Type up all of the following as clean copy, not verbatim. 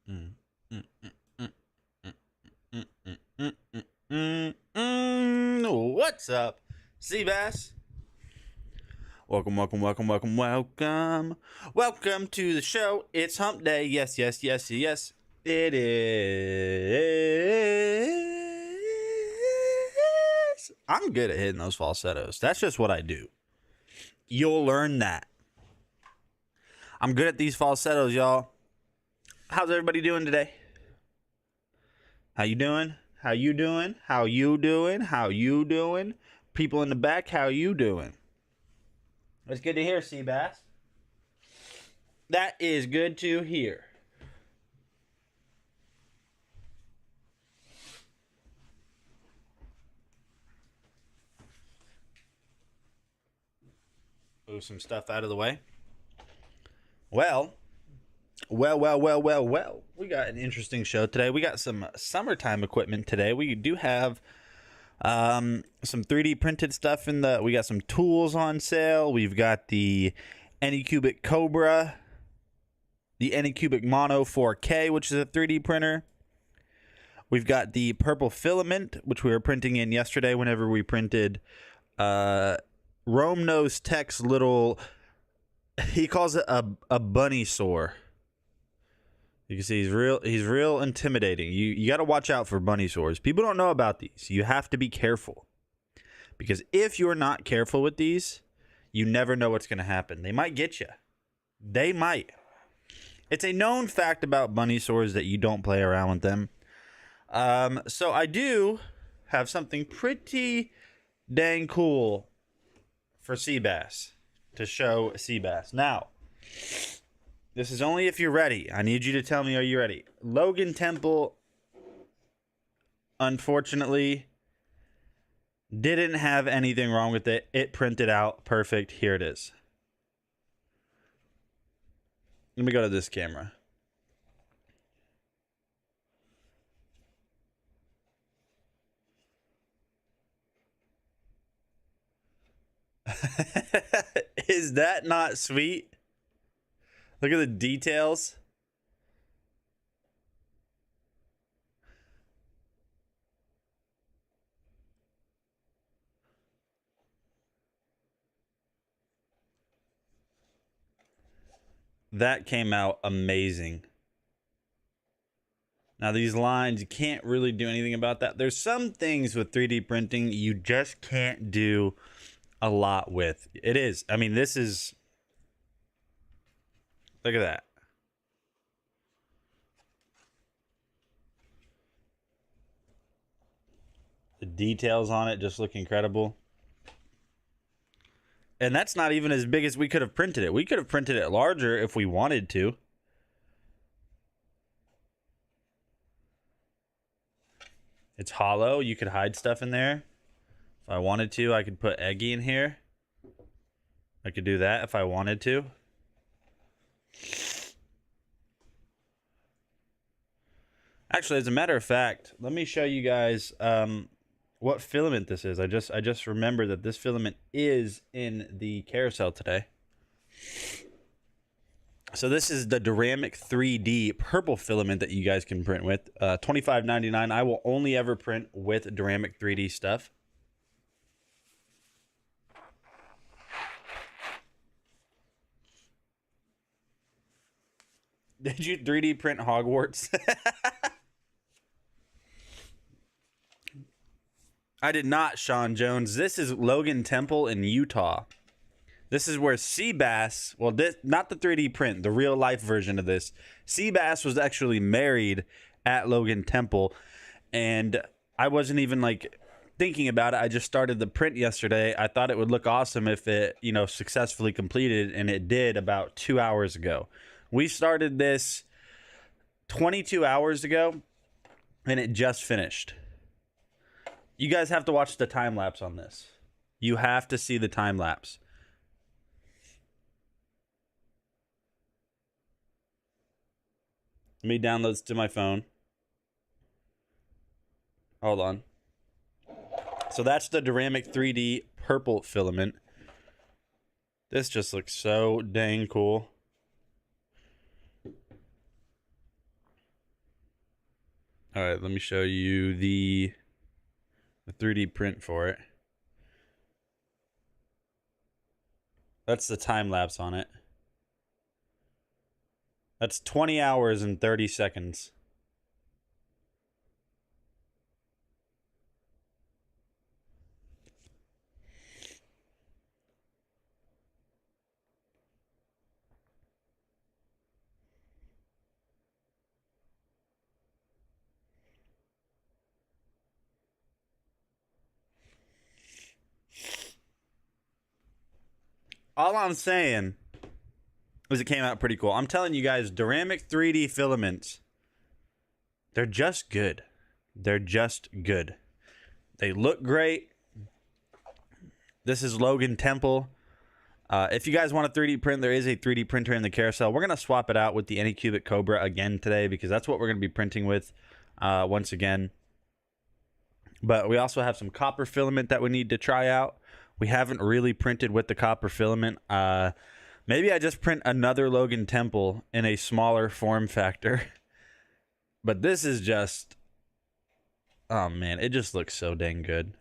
Mm, mm, mm, mm, mm, mm, mm, mm, mm, What's up, Seabass? Welcome. Welcome to the show. It's Hump Day. Yes. It is. I'm good at hitting those falsettos. That's just what I do. You'll learn that. I'm good at these falsettos, y'all. How's everybody doing today? How you doing? How you doing? How you doing? How you doing? People in the back, how you doing? It's good to hear, Seabass. That is good to hear. Move some stuff out of the way. Well. We got an interesting show today. We got some summertime equipment today. We do have some 3D printed stuff in the. We got some tools on sale. We've got the Anycubic Cobra, the Anycubic Mono 4K, which is a 3D printer. We've got the Purple Filament, which we were printing in yesterday whenever we printed Rome Nose Tech's little. He calls it a bunny sore. You can see he's real intimidating. You got to watch out for bunny sores. People don't know about these. You have to be careful. Because if you're not careful with these, you never know what's going to happen. They might get you. They might. It's a known fact about bunny sores that you don't play around with them. So I do have something pretty dang cool for Seabass to show Seabass. Now, this is only if you're ready. I need you to tell me, are you ready? Logan Temple, unfortunately, didn't have anything wrong with it. It printed out perfect. Here it is. Let me go to this camera. Is that not sweet? Look at the details. That came out amazing. Now these lines, you can't really do anything about that. There's some things with 3D printing you just can't do a lot with. It is. I mean, this is... Look at that. The details on it just look incredible. And that's not even as big as we could have printed it. We could have printed it larger if we wanted to. It's hollow. You could hide stuff in there. If I wanted to, I could put Eggy in here. I could do that if I wanted to. Actually, as a matter of fact, let me show you guys what filament this is. I just remembered that this filament is in the carousel today. So this is the Duramic 3D purple filament that you guys can print with. $25.99. I will only ever print with Duramic 3D stuff. Did you 3D print Hogwarts? I did not, Sean Jones. This is Logan Temple in Utah. This is where Seabass, well, this, not the 3D print, the real life version of this. Seabass was actually married at Logan Temple, and I wasn't even like thinking about it. I just started the print yesterday. I thought it would look awesome if it, successfully completed, and it did about 2 hours ago. We started this 22 hours ago, and it just finished. You guys have to watch the time lapse on this. You have to see the time lapse. Let me download this to my phone. Hold on. So that's the Duramic 3D purple filament. This just looks so dang cool. All right, let me show you the 3D print for it. That's the time lapse on it. That's 20 hours and 30 seconds. All I'm saying is it came out pretty cool. I'm telling you guys, Duramic 3D filaments, they're just good. They're just good. They look great. This is Logan Temple. If you guys want a 3D print, there is a 3D printer in the carousel. We're going to swap it out with the Anycubic Cobra again today because that's what we're going to be printing with once again. But we also have some copper filament that we need to try out. We haven't really printed with the copper filament. Maybe I just print another Logan Temple in a smaller form factor. But this is just... oh, man. It just looks so dang good.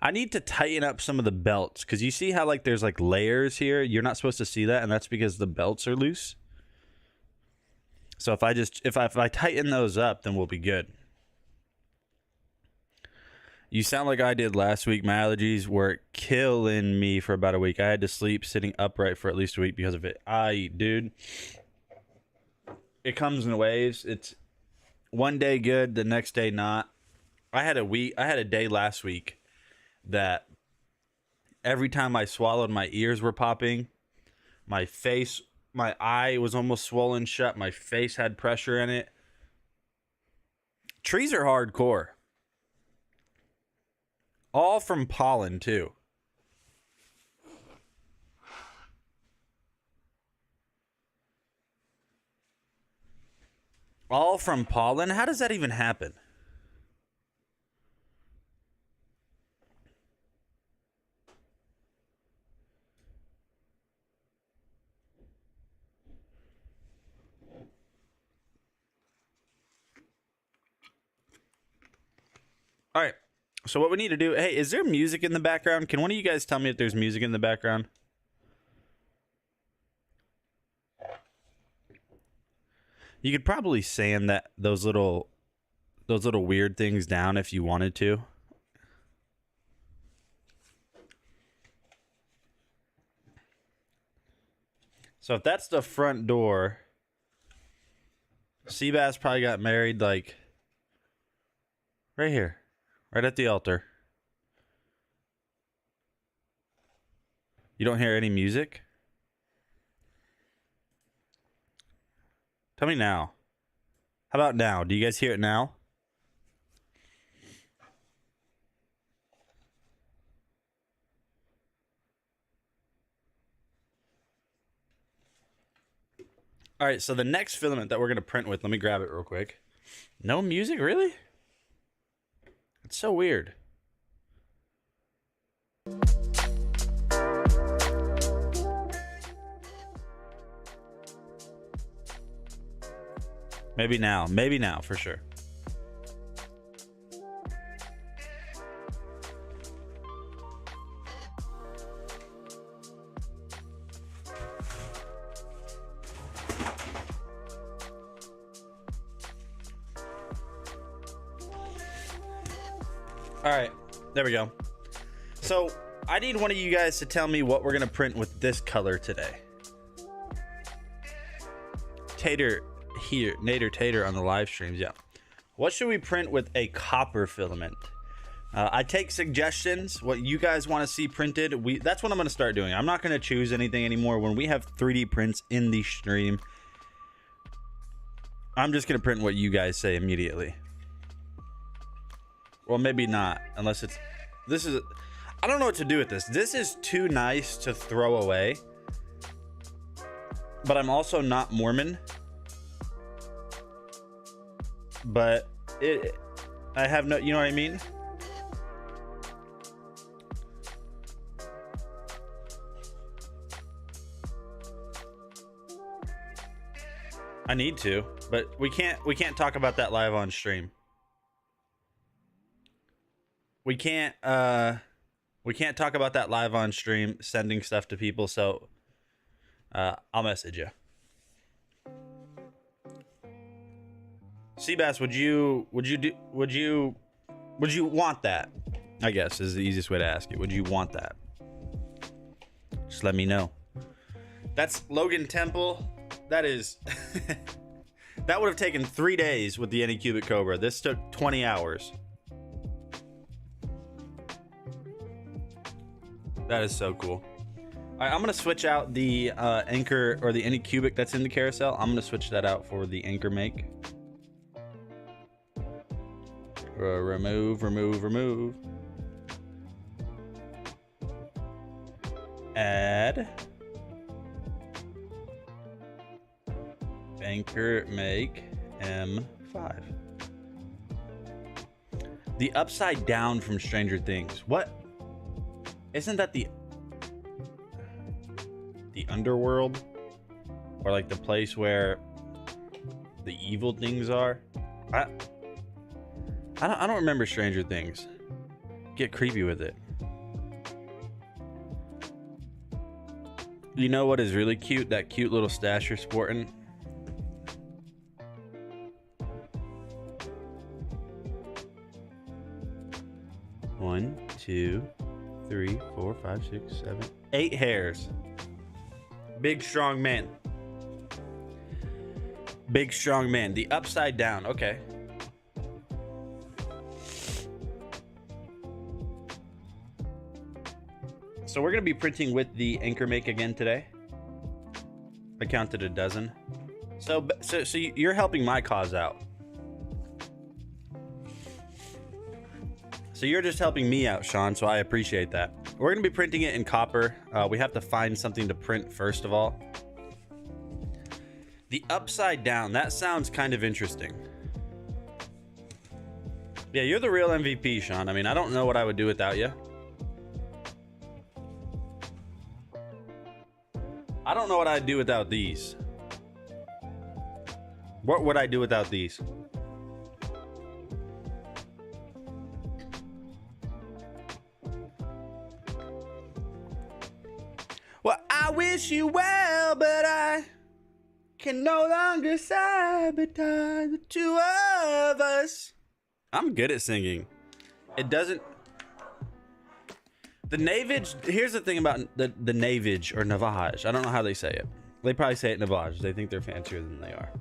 I need to tighten up some of the belts. Because you see how like there's like layers here? You're not supposed to see that. And that's because the belts are loose. So if I tighten those up, then we'll be good. You sound like I did last week. My allergies were killing me for about a week. I had to sleep sitting upright for at least a week because of it. Dude, it comes in waves. It's one day good, the next day not. I had a day last week that every time I swallowed, my ears were popping. My eye was almost swollen shut. My face had pressure in it. Trees are hardcore. All from pollen, too. All from pollen? How does that even happen? All right. So what we need to do... hey, is there music in the background? Can one of you guys tell me if there's music in the background? You could probably sand those little weird things down if you wanted to. So if that's the front door, Seabass probably got married like right here. Right at the altar. You don't hear any music? Tell me now. How about now? Do you guys hear it now? All right, so the next filament that we're going to print with, let me grab it real quick. No music, really? It's so weird. Maybe now for sure. All right, there we go. So I need one of you guys to tell me what we're gonna print with this color today. Tater on the live streams, yeah. What should we print with a copper filament? I take suggestions, what you guys want to see printed. That's what I'm going to start doing. I'm not going to choose anything anymore. When we have 3D prints in the stream, I'm just going to print what you guys say immediately. Well, maybe not, unless it's... I don't know what to do with this. This is too nice to throw away. But I'm also not Mormon. But I have no... you know what I mean? I need to, but we can't talk about that live on stream. We can't talk about that live on stream, sending stuff to people, so I'll message you. Seabass, would you want that? I guess is the easiest way to ask it. Would you want that? Just let me know. That's Logan Temple. That is that would have taken 3 days with the Anycubic Cobra. This took 20 hours. That is so cool. All right, I'm gonna switch out the anchor or the Anycubic that's in the carousel. I'm gonna switch that out for the anchor make. Remove. Add. Anchor make M5. The upside down from Stranger Things. What? Isn't that the underworld? Or like the place where the evil things are? I don't remember Stranger Things. Get creepy with it. You know what is really cute? That cute little stash you're sporting. One, 2, 3, 4, 5, 6, 7, 8 hairs. Big strong man. Big strong man. The upside down. Okay. So we're gonna be printing with the anchor make again today. I counted a dozen. So you're helping my cause out. So you're just helping me out, Sean. So I appreciate that. We're gonna be printing it in copper. We have to find something to print first of all. The upside down. That sounds kind of interesting. Yeah, you're the real MVP, Sean. I mean, I don't know what I would do without you. I don't know what I'd do without these. What would I do without these? Well, I wish you well, but I can no longer sabotage the two of us. I'm good at singing. It doesn't... The Navage, here's the thing about the Navage or Navage. I don't know how they say it. They probably say it Navage. They think they're fancier than they are.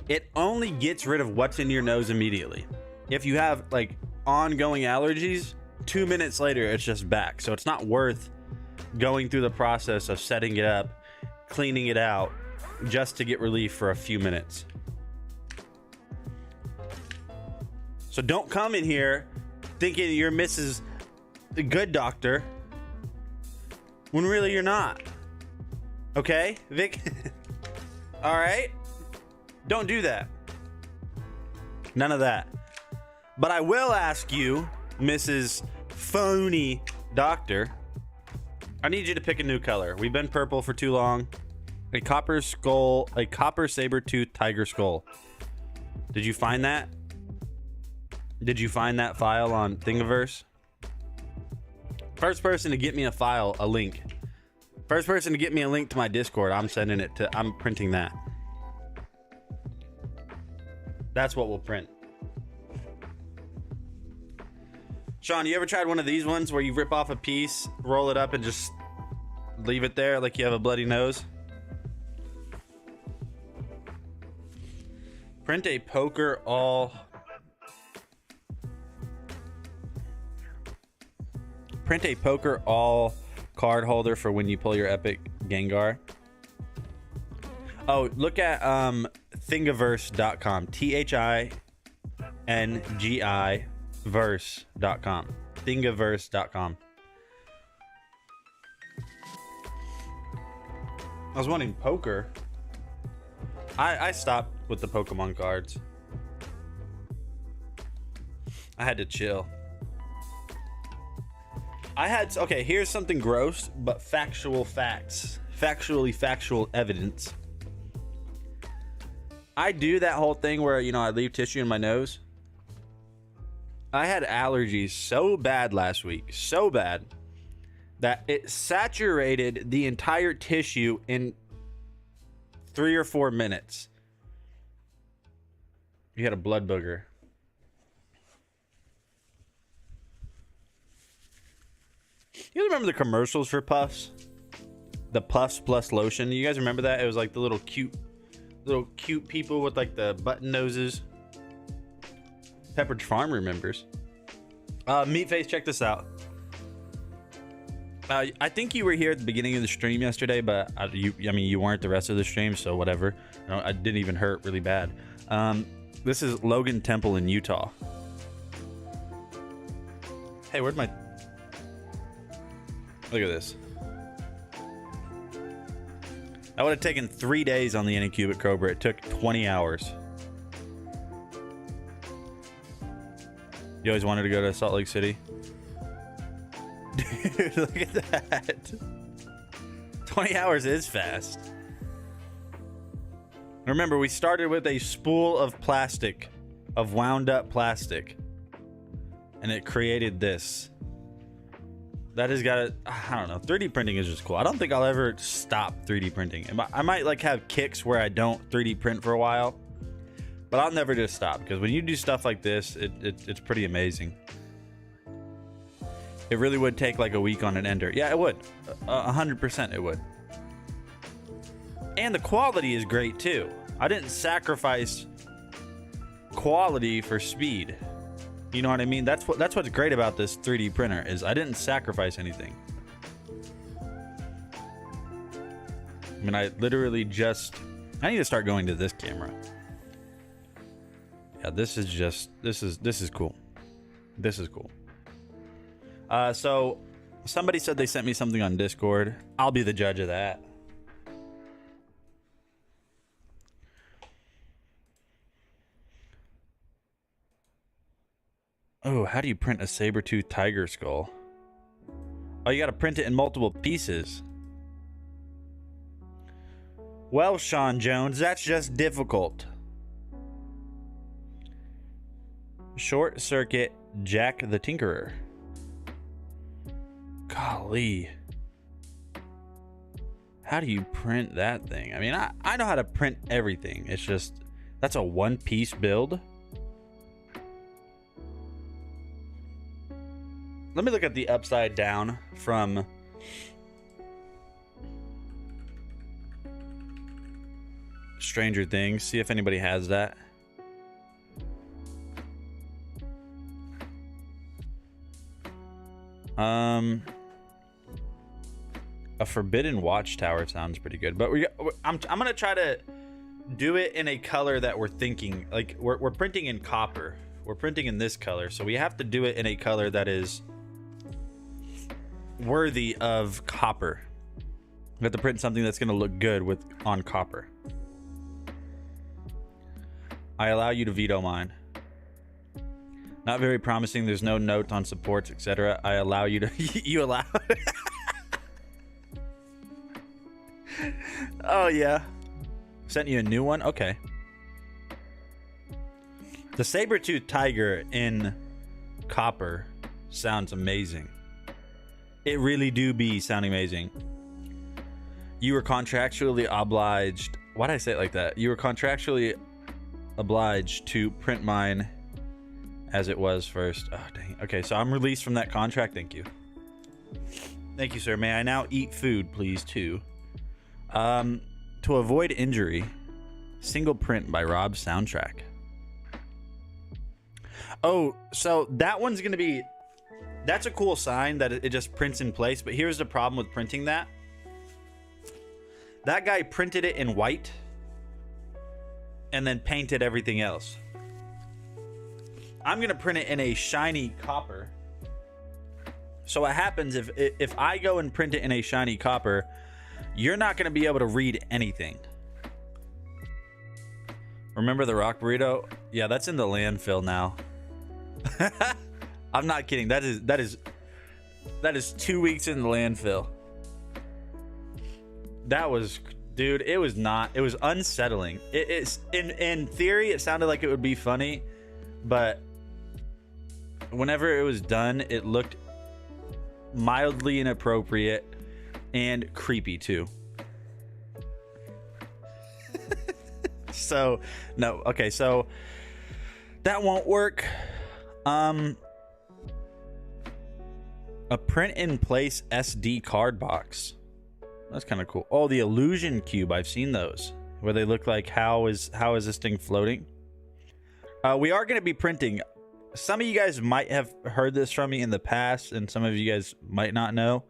It only gets rid of what's in your nose immediately. If you have like ongoing allergies, 2 minutes later, it's just back. So it's not worth going through the process of setting it up, cleaning it out, just to get relief for a few minutes. So don't come in here thinking you're Mrs. The Good Doctor when really you're not. Okay, Vic? All right, don't do that. None of that. But I will ask you, Mrs. Phony Doctor, I need you to pick a new color. We've been purple for too long. A copper skull, a copper saber-tooth tiger skull. Did you find that? Did you find that file on Thingiverse? First person to get me a file, a link. First person to get me a link to my Discord, I'm sending it to, I'm printing that. That's what we'll print. Sean, you ever tried one of these ones where you rip off a piece, roll it up, and just leave it there like you have a bloody nose? Print a poker all... Print a poker all card holder for when you pull your epic Gengar. Oh, look at Thingiverse.com. THINGI verse.com. Thingiverse.com. I was wanting poker. I stopped with the Pokemon cards. I had to chill. Okay, here's something gross, but factual facts. Factually factual evidence. I do that whole thing where, you know, I leave tissue in my nose. I had allergies so bad last week, so bad, that it saturated the entire tissue in 3 or 4 minutes. You had a blood booger. You guys remember the commercials for Puffs? The Puffs Plus lotion. You guys remember that? It was like the little cute people with like the button noses. Pepperidge Farm remembers. Meatface, check this out. I think you were here at the beginning of the stream yesterday, but you weren't the rest of the stream, so whatever. I didn't even hurt really bad. This is Logan Temple in Utah. Hey, where'd my... Look at this. That would have taken 3 days on the Anycubic Cobra. It took 20 hours. You always wanted to go to Salt Lake City? Dude, look at that. 20 hours is fast. Remember, we started with a spool of plastic, of wound up plastic, and it created this. That has got to, I don't know, 3D printing is just cool. I don't think I'll ever stop 3D printing. I might like have kicks where I don't 3D print for a while, but I'll never just stop, because when you do stuff like this, it's pretty amazing. It really would take like a week on an Ender. Yeah, it would. 100% it would. And the quality is great too. I didn't sacrifice quality for speed. You know what I mean? That's what's great about this 3D printer, is I didn't sacrifice anything. I mean, I literally just... I need to start going to this camera. Yeah, this is cool. This is cool. So somebody said they sent me something on Discord. I'll be the judge of that. Oh, how do you print a saber-toothed tiger skull? Oh, you gotta print it in multiple pieces. Well, Sean Jones, that's just difficult. Short Circuit Jack the Tinkerer. Golly. How do you print that thing? I mean, I know how to print everything. It's just, that's a one-piece build. Let me look at the upside down from Stranger Things. See if anybody has that. A Forbidden Watchtower sounds pretty good, but I'm gonna try to do it in a color that we're thinking. Like we're printing in copper. We're printing in this color, so we have to do it in a color that is worthy of copper. We have to print something that's gonna look good on copper. I allow you to veto mine. Not very promising. There's no note on supports, etc. I allow you to. You allow. Oh yeah. Sent you a new one. Okay. The saber-toothed tiger in copper sounds amazing. It really do be sounding amazing. You were contractually obliged. Why'd I say it like that? You were contractually obliged to print mine as it was first. Oh, dang. Okay, so I'm released from that contract. Thank you. Thank you, sir. May I now eat food, please, too? To avoid injury, single print by Rob Soundtrack. Oh, so that one's going to be... That's a cool sign that it just prints in place, but here's the problem with printing that. That guy printed it in white and then painted everything else. I'm going to print it in a shiny copper. So what happens if I go and print it in a shiny copper, you're not going to be able to read anything. Remember the rock burrito? Yeah, that's in the landfill now. I'm not kidding. That is 2 weeks in the landfill. That was, Dude, it was not. It was unsettling. It's in theory, it sounded like it would be funny, but whenever it was done, it looked mildly inappropriate and creepy too. So, no. Okay, so that won't work. A print in place SD card box. That's kind of cool. Oh, the illusion cube. I've seen those where they look like how is this thing floating? We are going to be printing. Some of you guys might have heard this from me in the past, and some of you guys might not know.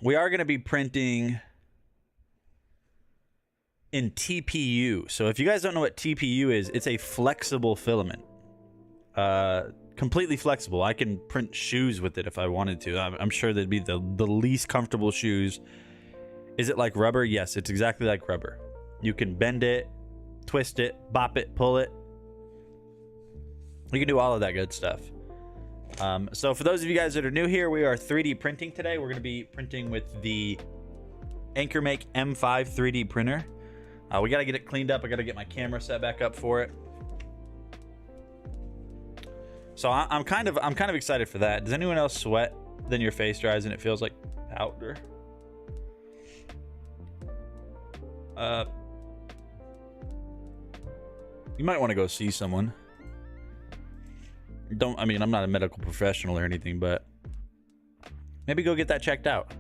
We are going to be printing in TPU. So if you guys don't know what TPU is, it's a flexible filament. Completely flexible. I can print shoes with it if I wanted to. I'm sure they'd be the least comfortable shoes. Is it like rubber? Yes, it's exactly like rubber. You can bend it, twist it, bop it, pull it. You can do all of that good stuff. So for those of you guys that are new here, we are 3D printing today. We're going to be printing with the AnkerMake M5 3D printer. We got to get it cleaned up. I got to get my camera set back up for it. So I'm kind of excited for that. Does anyone else sweat? Then your face dries and it feels like powder. You might want to go see someone. I mean, I'm not a medical professional or anything, but maybe go get that checked out.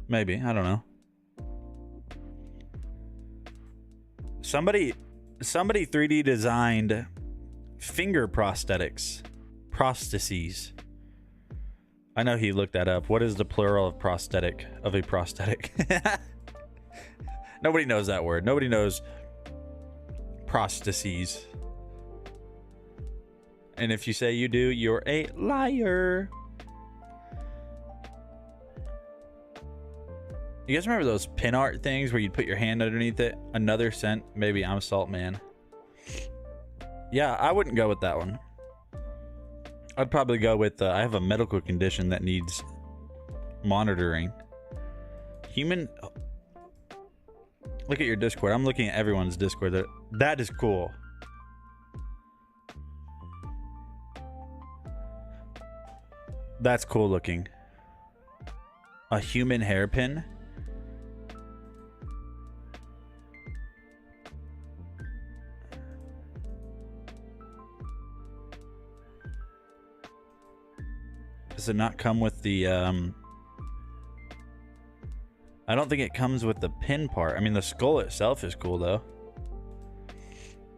Maybe, I don't know. Somebody 3D designed finger prosthetics. Prostheses. I know he looked that up. What is the plural of prosthetic? Of a prosthetic? Nobody knows that word. Nobody knows prostheses. And if you say you do, you're a liar. You guys remember those pin art things where you'd put your hand underneath it? Another scent. Maybe I'm Salt Man. Yeah, I wouldn't go with that one. I'd probably go with I have a medical condition that needs monitoring. Human. Look at your Discord. I'm looking at everyone's Discord. That is cool. That's cool looking. A human hairpin. Does it not come with the I don't think it comes with the pin part. I mean, the skull itself is cool though.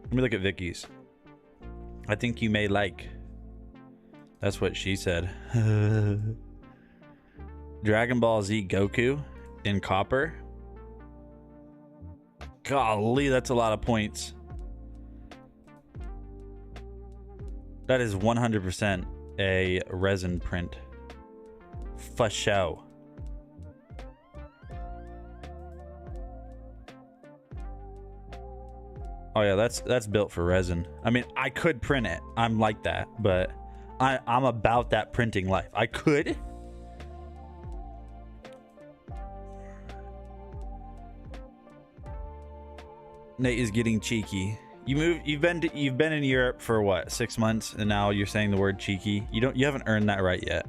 Let me look at Vicky's. I think you may like. That's what she said. Dragon Ball Z Goku in copper. Golly, that's a lot of points. That is 100% a resin print. For show. Oh yeah, that's built for resin. I mean, I could print it. I'm like that, but I'm about that printing life. I could. Nate is getting cheeky. You've been in Europe for what, 6 months, and now you're saying the word cheeky. You haven't earned that right yet.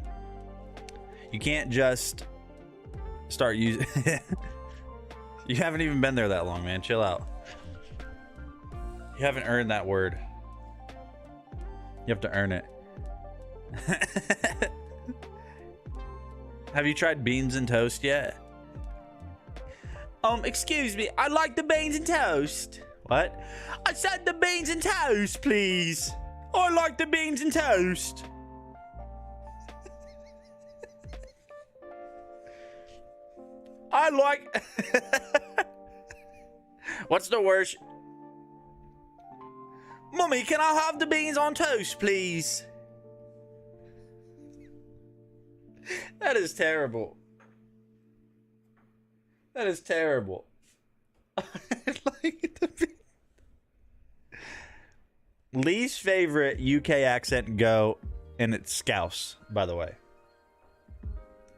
You can't just start using. You haven't even been there that long, man. Chill out. You haven't earned that word. You have to earn it. Have you tried beans and toast yet? Excuse me. I like the beans and toast. What? I said the beans and toast, please. I like the beans and toast. I like... What's the worst? Mummy, can I have the beans on toast, please? That is terrible. That is terrible. Least favorite UK accent go, and it's Scouse, by the way.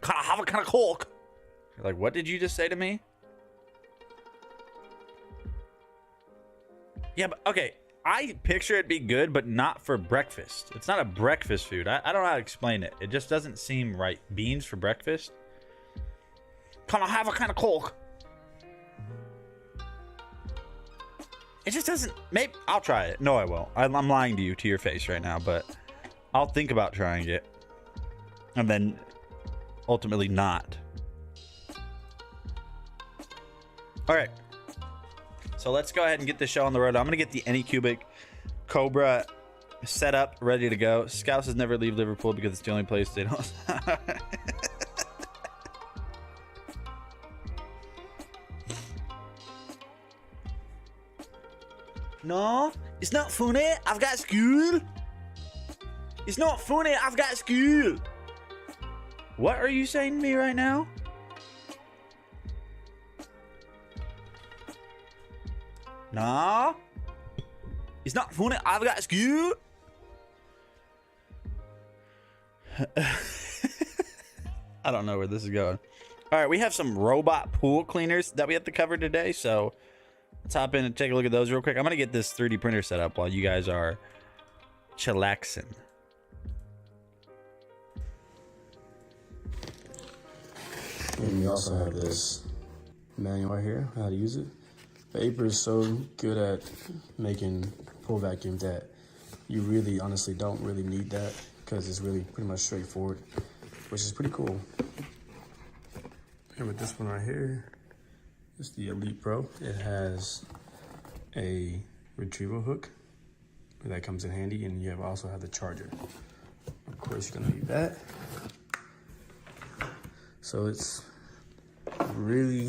Can I have a can of Coke? You're like, what did you just say to me? Yeah, but okay. I picture it be good, but not for breakfast. It's not a breakfast food. I don't know how to explain it. It just doesn't seem right. Beans for breakfast? Can I have a can of Coke? It just doesn't. Maybe I'll try it. No, I won't. I'm lying to you, to your face right now, but I'll think about trying it. And then ultimately not. All right. So let's go ahead and get this show on the road. I'm going to get the Anycubic Cobra set up, ready to go. Scouses never leave Liverpool because it's the only place they don't. No, it's not funny. I've got school. It's not funny. I've got school. What are you saying to me right now? Nah. It's not funny. I've got school. I don't know where this is going. All right, we have some robot pool cleaners that we have to cover today, so let's hop in and take a look at those real quick. I'm going to get this 3D printer set up while you guys are chillaxing. And we also have this manual right here, how to use it. The Aiper is so good at making pool vacuums that you really honestly don't really need that because it's really pretty much straightforward, which is pretty cool. And with this one right here, it's the Elite Pro. It has a retrieval hook that comes in handy, and you also have the charger. Of course, you're gonna need that. So it's really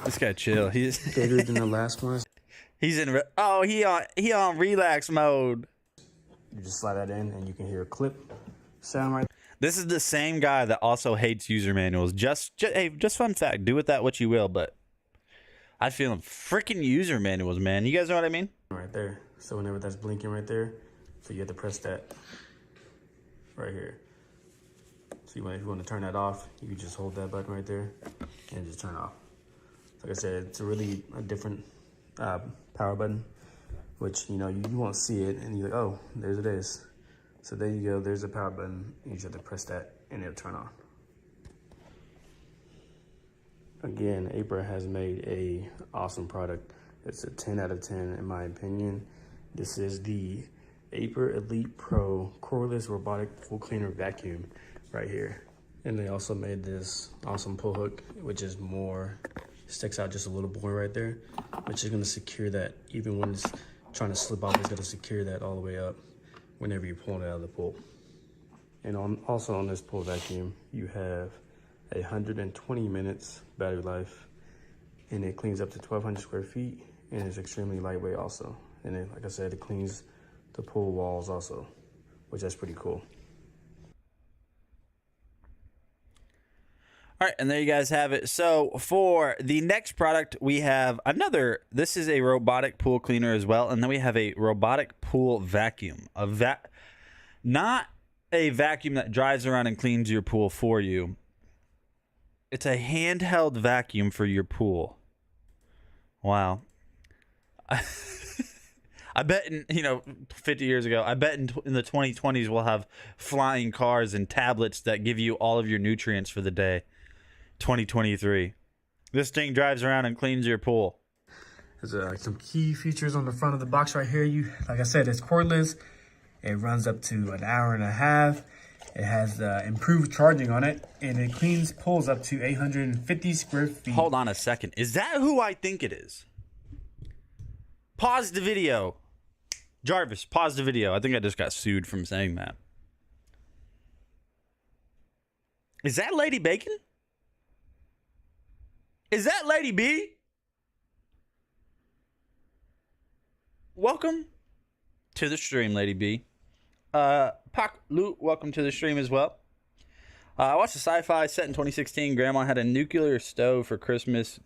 This guy chill. He's bigger than the last one. he's in he on relax mode. You just slide that in, and you can hear a clip sound right. This is the same guy that also hates user manuals. Just fun fact. Do with that what you will, but I feel freaking user manuals, man. You guys know what I mean? Right there. So whenever that's blinking right there, so you have to press that right here. So if you want to turn that off, you can just hold that button right there and just turn it off. Like I said, it's a different power button, which you won't see it, and you're like, oh, there's it is. So there you go. There's the power button. You just have to press that, and it'll turn on. Again, Aiper has made a awesome product. It's a 10 out of 10 in my opinion. This is the Aiper Elite Pro cordless robotic pool cleaner vacuum right here. And they also made this awesome pull hook, which is sticks out just a little more right there, which is gonna secure that even when it's trying to slip off, it's gonna secure that all the way up whenever you're pulling it out of the pool. And also on this pool vacuum, you have 120 minutes battery life, and it cleans up to 1,200 square feet, and it's extremely lightweight also. And it, like I said, it cleans the pool walls also, which that's pretty cool. All right, and there you guys have it. So for the next product, we have this is a robotic pool cleaner as well, and then we have a robotic pool vacuum. Not a vacuum that drives around and cleans your pool for you. It's a handheld vacuum for your pool. Wow. I bet 50 years ago, I bet in the 2020s we'll have flying cars and tablets that give you all of your nutrients for the day. 2023. This thing drives around and cleans your pool. There's some key features on the front of the box right here. Like I said, it's cordless. It runs up to an hour and a half. It has improved charging on it, and it cleans pools up to 850 square feet. Hold on a second. Is that who I think it is? Pause the video. Jarvis, pause the video. I think I just got sued from saying that. Is that Lady Bacon? Is that Lady B? Welcome to the stream, Lady B. Pak Loot, welcome to the stream as well. I watched a sci-fi set in 2016. Grandma had a nuclear stove for Christmas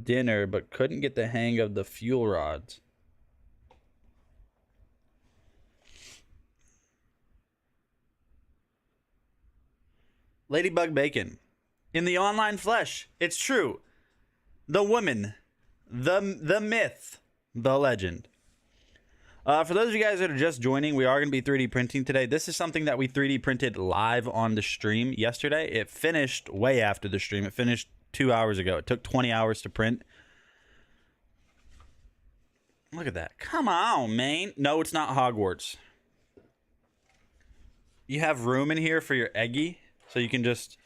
dinner, but couldn't get the hang of the fuel rods. Ladybug Bacon. in the online flesh. It's true. The woman, the myth, the legend. For those of you guys that are just joining, we are going to be 3D printing today. This is something that we 3D printed live on the stream yesterday. It finished way after the stream. It finished 2 hours ago. It took 20 hours to print. Look at that. Come on, man. No, it's not Hogwarts. You have room in here for your Eggy, so you can just...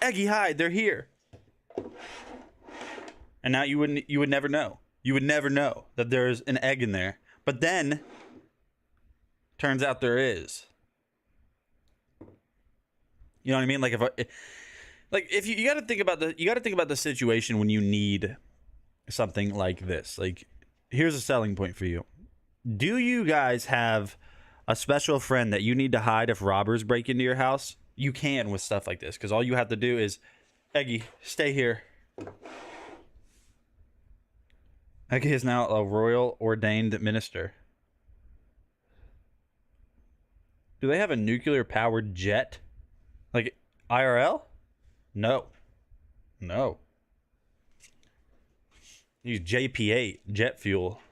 Eggy, hide. They're here. And now you would never know. You would never know that there's an egg in there. But then, turns out there is. You know what I mean? Like if you got to think about the situation when you need something like this. Like, here's a selling point for you. Do you guys have a special friend that you need to hide if robbers break into your house? You can with stuff like this, because all you have to do is, Eggy, stay here. Eggy is now a royal ordained minister. Do they have a nuclear powered jet? Like IRL? No. No. Use JP8 jet fuel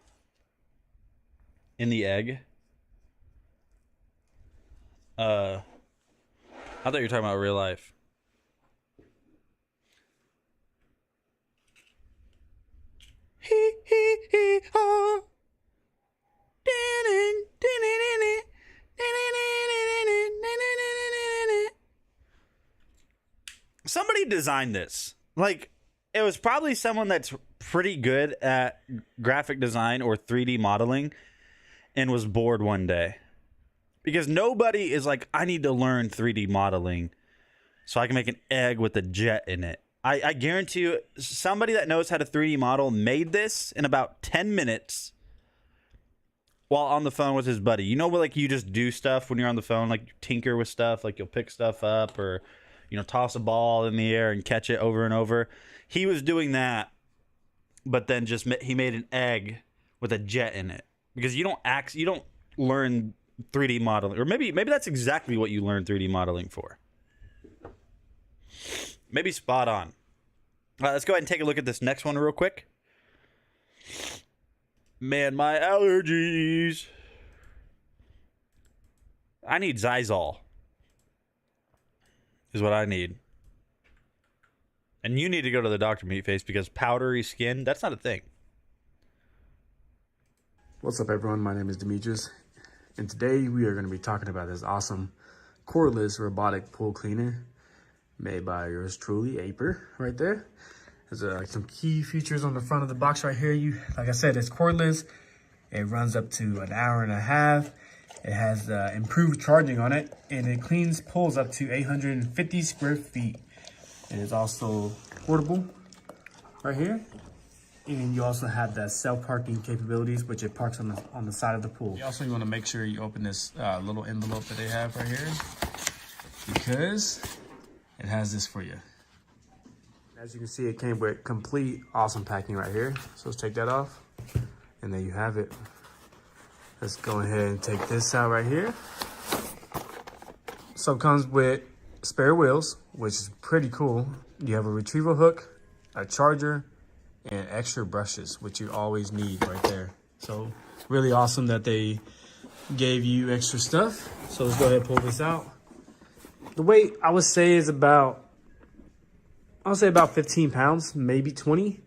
in the egg. I thought you were talking about real life. Somebody designed this. Like, it was probably someone that's pretty good at graphic design or 3D modeling and was bored one day. Because nobody is like, I need to learn 3D modeling so I can make an egg with a jet in it. I guarantee you, somebody that knows how to 3D model made this in about 10 minutes while on the phone with his buddy. You know, like, you just do stuff when you're on the phone, like you tinker with stuff, like you'll pick stuff up or, you know, toss a ball in the air and catch it over and over. He was doing that, but then he made an egg with a jet in it. Because you don't learn 3D modeling, or maybe that's exactly what you learn 3D modeling for. Maybe spot on. All right, let's go ahead and take a look at this next one real quick. Man, my allergies. I need Zysol. Is what I need. And you need to go to the doctor, Meatface, because powdery skin, that's not a thing. What's up, everyone? My name is Demetrius, and today we are going to be talking about this awesome cordless robotic pool cleaner made by yours truly, Aper, right there. There's some key features on the front of the box right here. Like I said, it's cordless. It runs up to an hour and a half. It has improved charging on it, and it cleans pools up to 850 square feet. It is also portable right here. And you also have the self-parking capabilities, which it parks on the side of the pool. You also want to make sure you open this little envelope that they have right here, because it has this for you. As you can see, it came with complete awesome packing right here. So let's take that off, and there you have it. Let's go ahead and take this out right here. So it comes with spare wheels, which is pretty cool. You have a retrieval hook, a charger, and extra brushes, which you always need right there. So really awesome that they gave you extra stuff. So let's go ahead and pull this out. The weight, I would say, is about 15 pounds, maybe 20.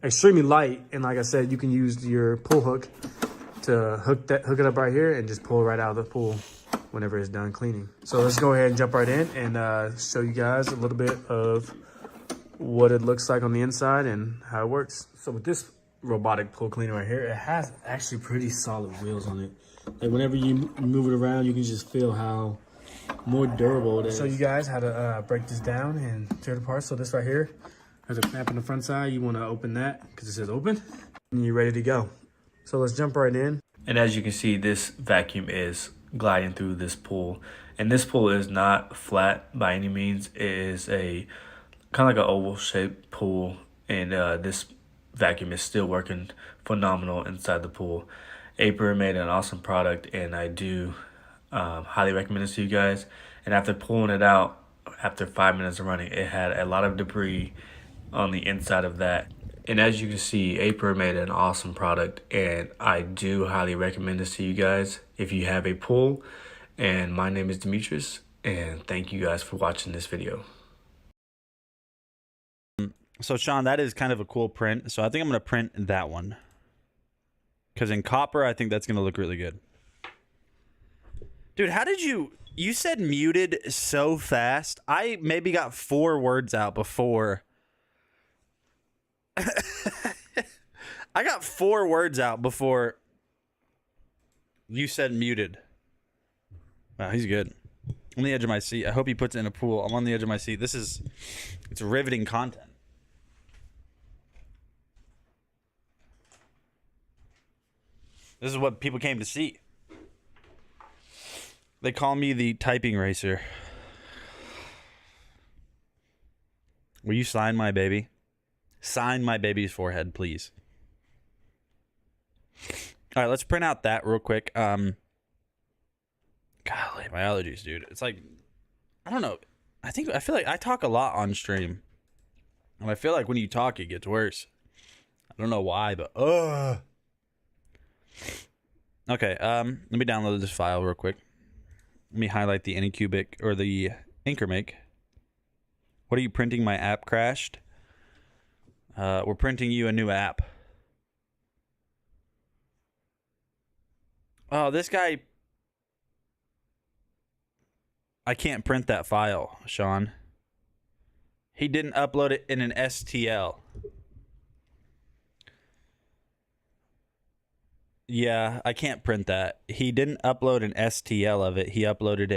Extremely light, and like I said, you can use your pull hook to hook it up right here and just pull it right out of the pool whenever it's done cleaning. So let's go ahead and jump right in and show you guys a little bit of what it looks like on the inside and how it works. So with this robotic pool cleaner right here, it has actually pretty solid wheels on it. Like, whenever you move it around, you can just feel how more durable it is. Show you guys how to break this down and tear it apart. So this right here has a clamp on the front side. You want to open that because it says open, and you're ready to go. So let's jump right in. And as you can see, this vacuum is gliding through this pool, and this pool is not flat by any means. It is a kind of like an oval shaped pool, and this vacuum is still working phenomenal inside the pool. Aper made an awesome product, and I do highly recommend this to you guys. And after pulling it out after 5 minutes of running, it had a lot of debris on the inside of that. And as you can see, Aper made an awesome product, and I do highly recommend this to you guys if you have a pool. And my name is Demetrius, and thank you guys for watching this video. So Sean, that is kind of a cool print. So I think I'm going to print that one. Because in copper, I think that's going to look really good. Dude, how did you said muted so fast? I maybe got 4 words out before. I got 4 words out before you said muted. Wow, he's good. On the edge of my seat. I hope he puts it in a pool. I'm on the edge of my seat. It's riveting content. This is what people came to see. They call me the typing racer. Will you sign my baby? Sign my baby's forehead, please. All right, let's print out that real quick. Golly, my allergies, dude. It's like, I don't know. I feel like I talk a lot on stream. And I feel like when you talk, it gets worse. I don't know why, but okay, let me download this file real quick. Let me highlight the Anycubic or the Anchormake. What are you printing? My app crashed. We're printing you a new app. Oh, this guy. I can't print that file, Sean. He didn't upload it in an STL. Yeah, I can't print that. He didn't upload an STL of it. He uploaded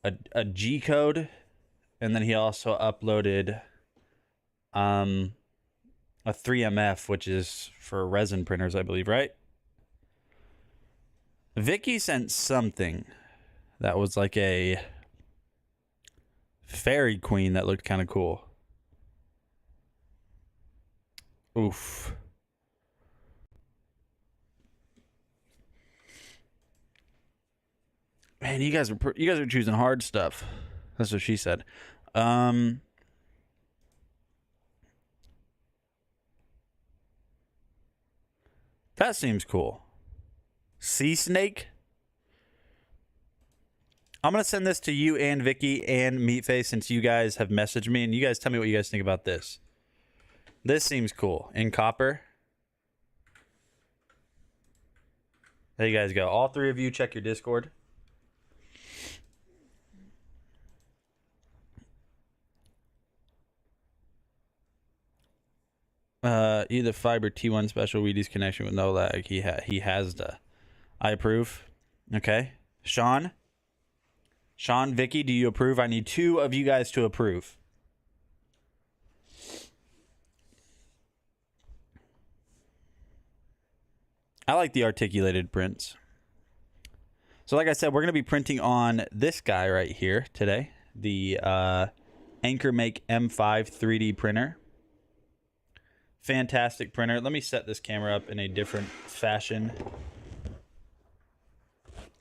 a G code, and then he also uploaded a 3MF, which is for resin printers, I believe, right? Vicky sent something that was like a fairy queen that looked kind of cool. Oof. Man, you guys are choosing hard stuff. That's what she said. That seems cool. Sea snake. I'm gonna send this to you and Vicky and Meatface since you guys have messaged me, and you guys tell me what you guys think about this. This seems cool in copper. There you guys go. All 3 of you, check your Discord. Either fiber T1 special Wheaties connection with no lag. He has the. I approve. Okay. Sean, Vicky, do you approve? I need 2 of you guys to approve. I like the articulated prints. So like I said, we're going to be printing on this guy right here today. The Anchormake M5 3D printer. Fantastic printer. Let me set this camera up in a different fashion,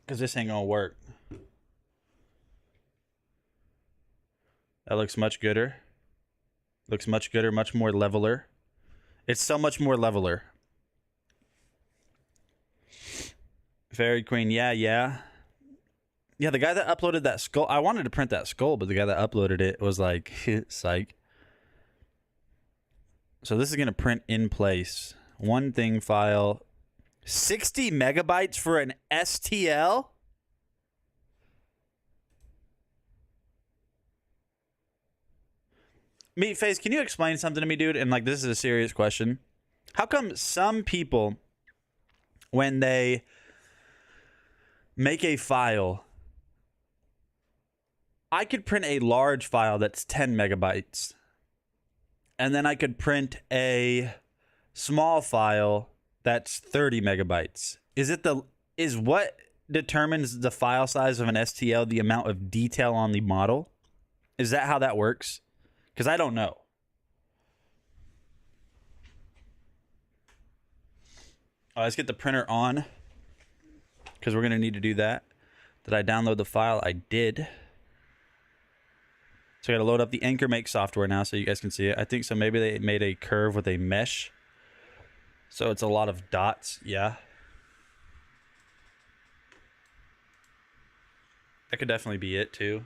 because this ain't gonna work. That looks much gooder. Looks much gooder, much more leveler. It's so much more leveler. Fairy Queen, yeah. Yeah, the guy that uploaded that skull, I wanted to print that skull, but the guy that uploaded it was like, psych. So this is going to print in place. One thing file. 60 megabytes for an STL? Meatface, can you explain something to me, dude? And like, this is a serious question. How come some people, when they make a file, I could print a large file that's 10 megabytes. And then I could print a small file that's 30 megabytes. Is what determines the file size of an STL the amount of detail on the model? Is that how that works? Because I don't know. Let's get the printer on, because we're going to need to do that. Did I download the file? I did. So I got to load up the Anchor Make software now so you guys can see it. I think so. Maybe they made a curve with a mesh. So it's a lot of dots. Yeah. That could definitely be it too.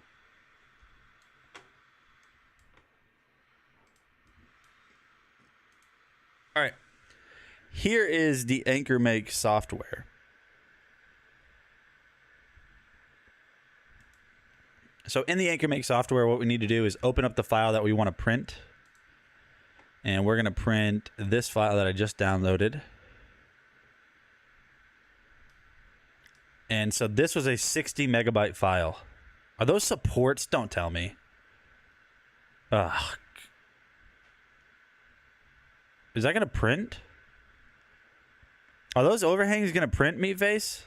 All right. Here is the Anchor Make software. So in the Anchor Make software, what we need to do is open up the file that we want to print. And we're going to print this file that I just downloaded. And so this was a 60 megabyte file. Are those supports? Don't tell me. Ugh. Is that going to print? Are those overhangs going to print, Meatface?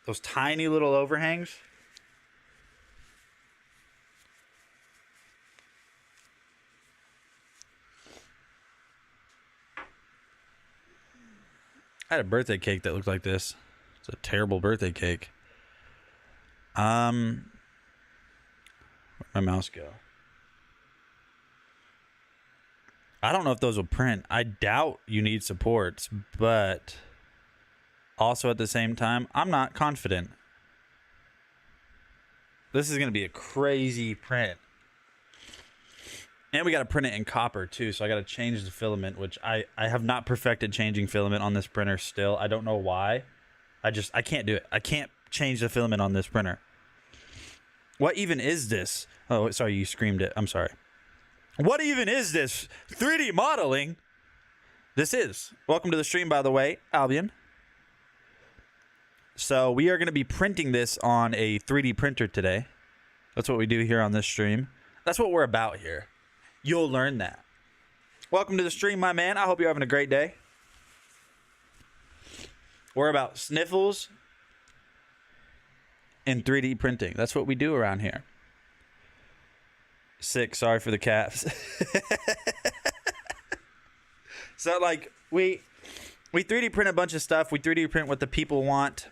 Those tiny little overhangs? I had a birthday cake that looked like this. It's a terrible birthday cake. Where'd my mouse go? I don't know if those will print. I doubt you need supports, but also at the same time, I'm not confident. This is going to be a crazy print. And we got to print it in copper too, so I got to change the filament, which I have not perfected changing filament on this printer still. I don't know why. I can't do it. I can't change the filament on this printer. What even is this? Oh, sorry, you screamed it. I'm sorry. What even is this? 3D modeling? This is. Welcome to the stream, by the way, Albion. So we are going to be printing this on a 3D printer today. That's what we do here on this stream. That's what we're about here. You'll learn that. Welcome to the stream, my man. I hope you're having a great day. We're about sniffles and 3D printing. That's what we do around here. Sick. Sorry for the caps. So, like, we 3D print a bunch of stuff. We 3D print what the people want.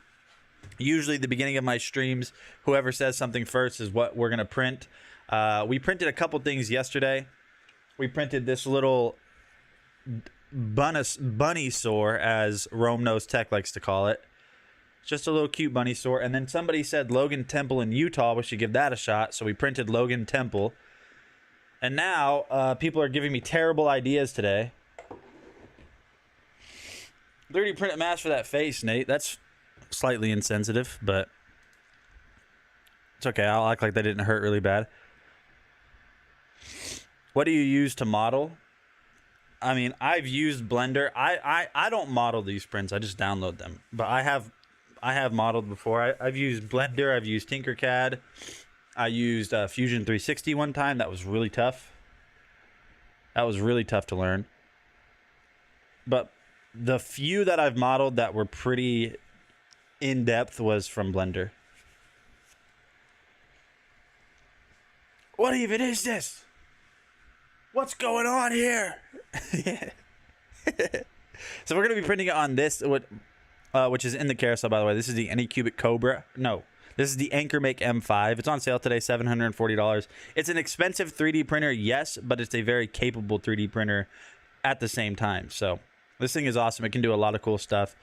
Usually, the beginning of my streams, whoever says something first is what we're going to print. We printed a couple things yesterday. We printed this little bunny sore, as Rome Knows Tech likes to call it. Just a little cute bunny sore. And then somebody said Logan Temple in Utah. We should give that a shot. So we printed Logan Temple. And now people are giving me terrible ideas today. 3D printed mask for that face, Nate. That's slightly insensitive, but it's okay. I'll act like that didn't hurt really bad. What do you use to model? I mean, I've used Blender. I don't model these prints. I just download them. But I have modeled before. I've used Blender. I've used Tinkercad. I used Fusion 360 one time. That was really tough. That was really tough to learn. But the few that I've modeled that were pretty in-depth was from Blender. What even is this? What's going on here? So we're going to be printing it on this, which is in the carousel, by the way. This is the Anycubic Cobra. No, this is the Anchor Make M5. It's on sale today, $740. It's an expensive 3D printer, yes, but it's a very capable 3D printer at the same time. So this thing is awesome. It can do a lot of cool stuff.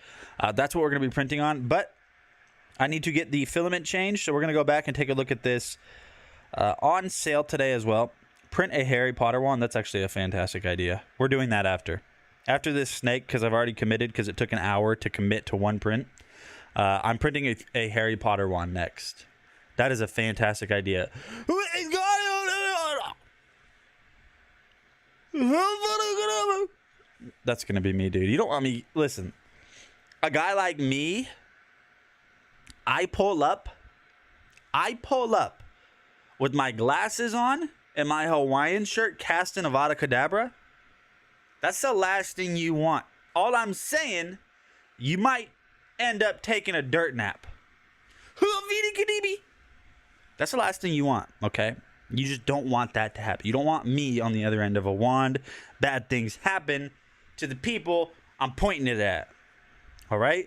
That's what we're going to be printing on, but I need to get the filament changed, so we're going to go back and take a look at this on sale today as well. Print a Harry Potter one. That's actually a fantastic idea. We're doing that after this snake, because I've already committed, because it took an hour to commit to one print. I'm printing a Harry Potter one next. That is a fantastic idea. That's gonna be me, dude. You don't want me. Listen, a guy like me, I pull up with my glasses on and my Hawaiian shirt, casting Avada Kedavra. That's the last thing you want. All I'm saying, you might end up taking a dirt nap. That's the last thing you want, okay? You just don't want that to happen. You don't want me on the other end of a wand. Bad things happen to the people I'm pointing it at. All right.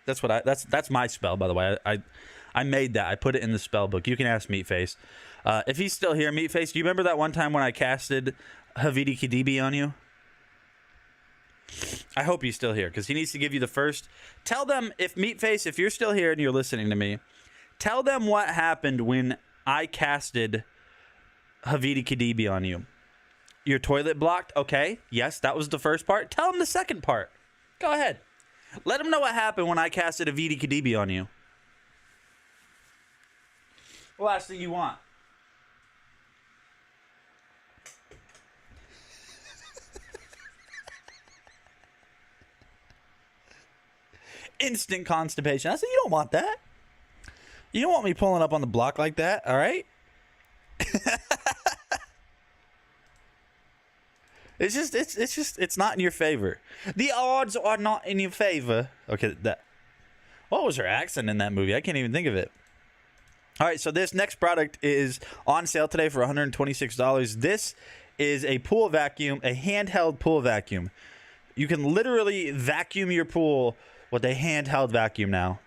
That's what that's my spell, by the way. I made that. I put it in the spell book. You can ask Meatface. If he's still here, Meatface, do you remember that one time when I casted Havidi Kadibi on you? I hope he's still here, because he needs to give you the first. Tell them, if Meatface, if you're still here and you're listening to me, tell them what happened when I casted Havidi Kadibi on you. Your toilet blocked? Okay. Yes, that was the first part. Tell them the second part. Go ahead. Let them know what happened when I casted Havidi Kadibi on you. What last thing you want? Instant constipation. I said, you don't want that. You don't want me pulling up on the block like that, all right? It's not in your favor. The odds are not in your favor. Okay, what was her accent in that movie? I can't even think of it. All right, so this next product is on sale today for $126. This is a pool vacuum, a handheld pool vacuum. You can literally vacuum your pool with a handheld vacuum now.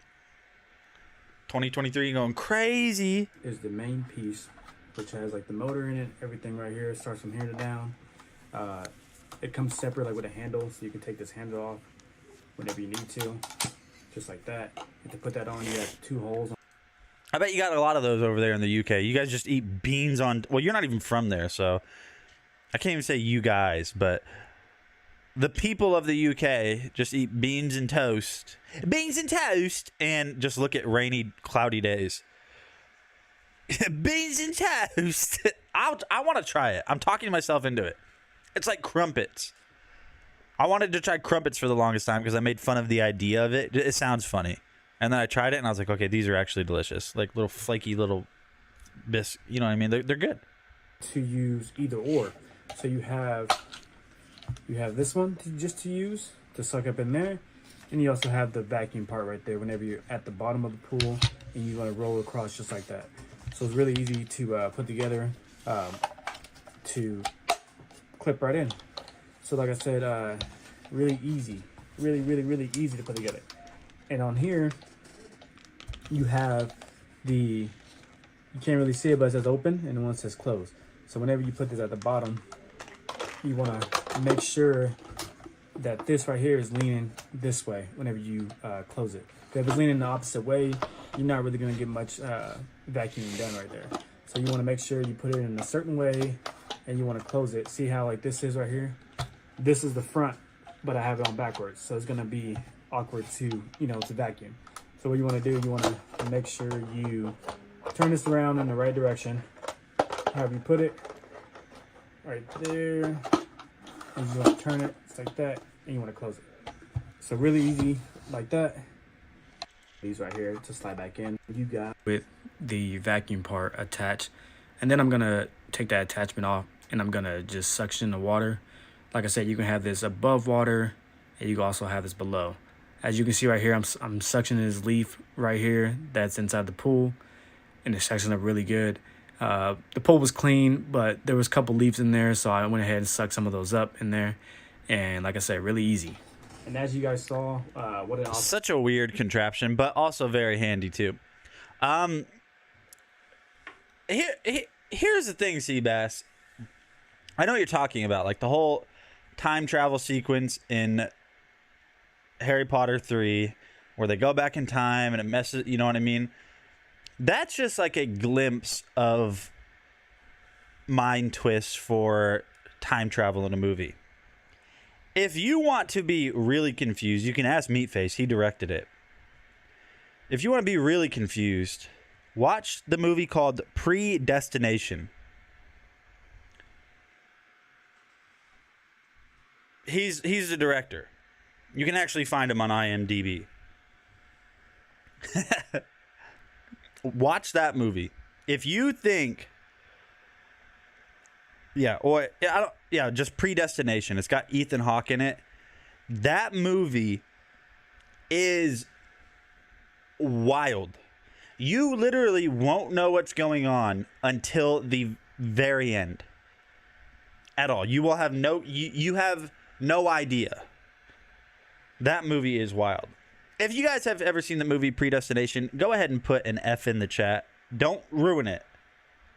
2023 going crazy. Is the main piece, which has like the motor in it, everything right here. It starts from here to down. It comes separate, like with a handle, so you can take this handle off whenever you need to, just like that. And to put that on, you have 2 holes. I bet you got a lot of those over there in the UK. You guys just eat beans on. Well, you're not even from there, so I can't even say you guys, but the people of the UK just eat beans and toast. Beans and toast! And just look at rainy, cloudy days. Beans and toast! I want to try it. I'm talking myself into it. It's like crumpets. I wanted to try crumpets for the longest time because I made fun of the idea of it. It sounds funny. And then I tried it and I was like, okay, these are actually delicious. Like little flaky little biscuits. You know what I mean? They're good. To use either or. So you have this one just to use to suck up in there, and you also have the vacuum part right there whenever you're at the bottom of the pool and you want to roll across just like that. So it's really easy to put together, to clip right in. So like I said, really easy, really easy to put together. And on here you have you can't really see it, but it says open and one says close. So whenever you put this at the bottom, you want to make sure that this right here is leaning this way whenever you close it. If it's leaning the opposite way, you're not really going to get much vacuuming done right there. So you want to make sure you put it in a certain way and you want to close it. See how like this is right here? This is the front, but I have it on backwards. So it's going to be awkward to vacuum. So what you want to do, you want to make sure you turn this around in the right direction. Have you put it right there, and you want to turn it just like that, and you want to close it. So really easy like that. These right here to slide back in. You got with the vacuum part attached, and then I'm gonna take that attachment off and I'm gonna just suction the water. Like I said, you can have this above water and you can also have this below. As you can see right here, I'm suctioning this leaf right here that's inside the pool, and it's suctioning up really good. The pool was clean, but there was a couple leaves in there, so I went ahead and sucked some of those up in there. And like I said, really easy. And as you guys saw, what it also Such a weird contraption, but also very handy too. Here's the thing, Seabass. I know what you're talking about, like the whole time travel sequence in Harry Potter 3, where they go back in time and it messes, you know what I mean? That's just like a glimpse of mind twists for time travel in a movie. If you want to be really confused, you can ask Meatface. He directed it. If you want to be really confused, watch the movie called Predestination. He's the director. You can actually find him on IMDb. Watch that movie. If you think, just Predestination. It's got Ethan Hawke in it. That movie is wild. You literally won't know what's going on until the very end. At all. You will have you have no idea. That movie is wild. If you guys have ever seen the movie Predestination, go ahead and put an F in the chat. Don't ruin it.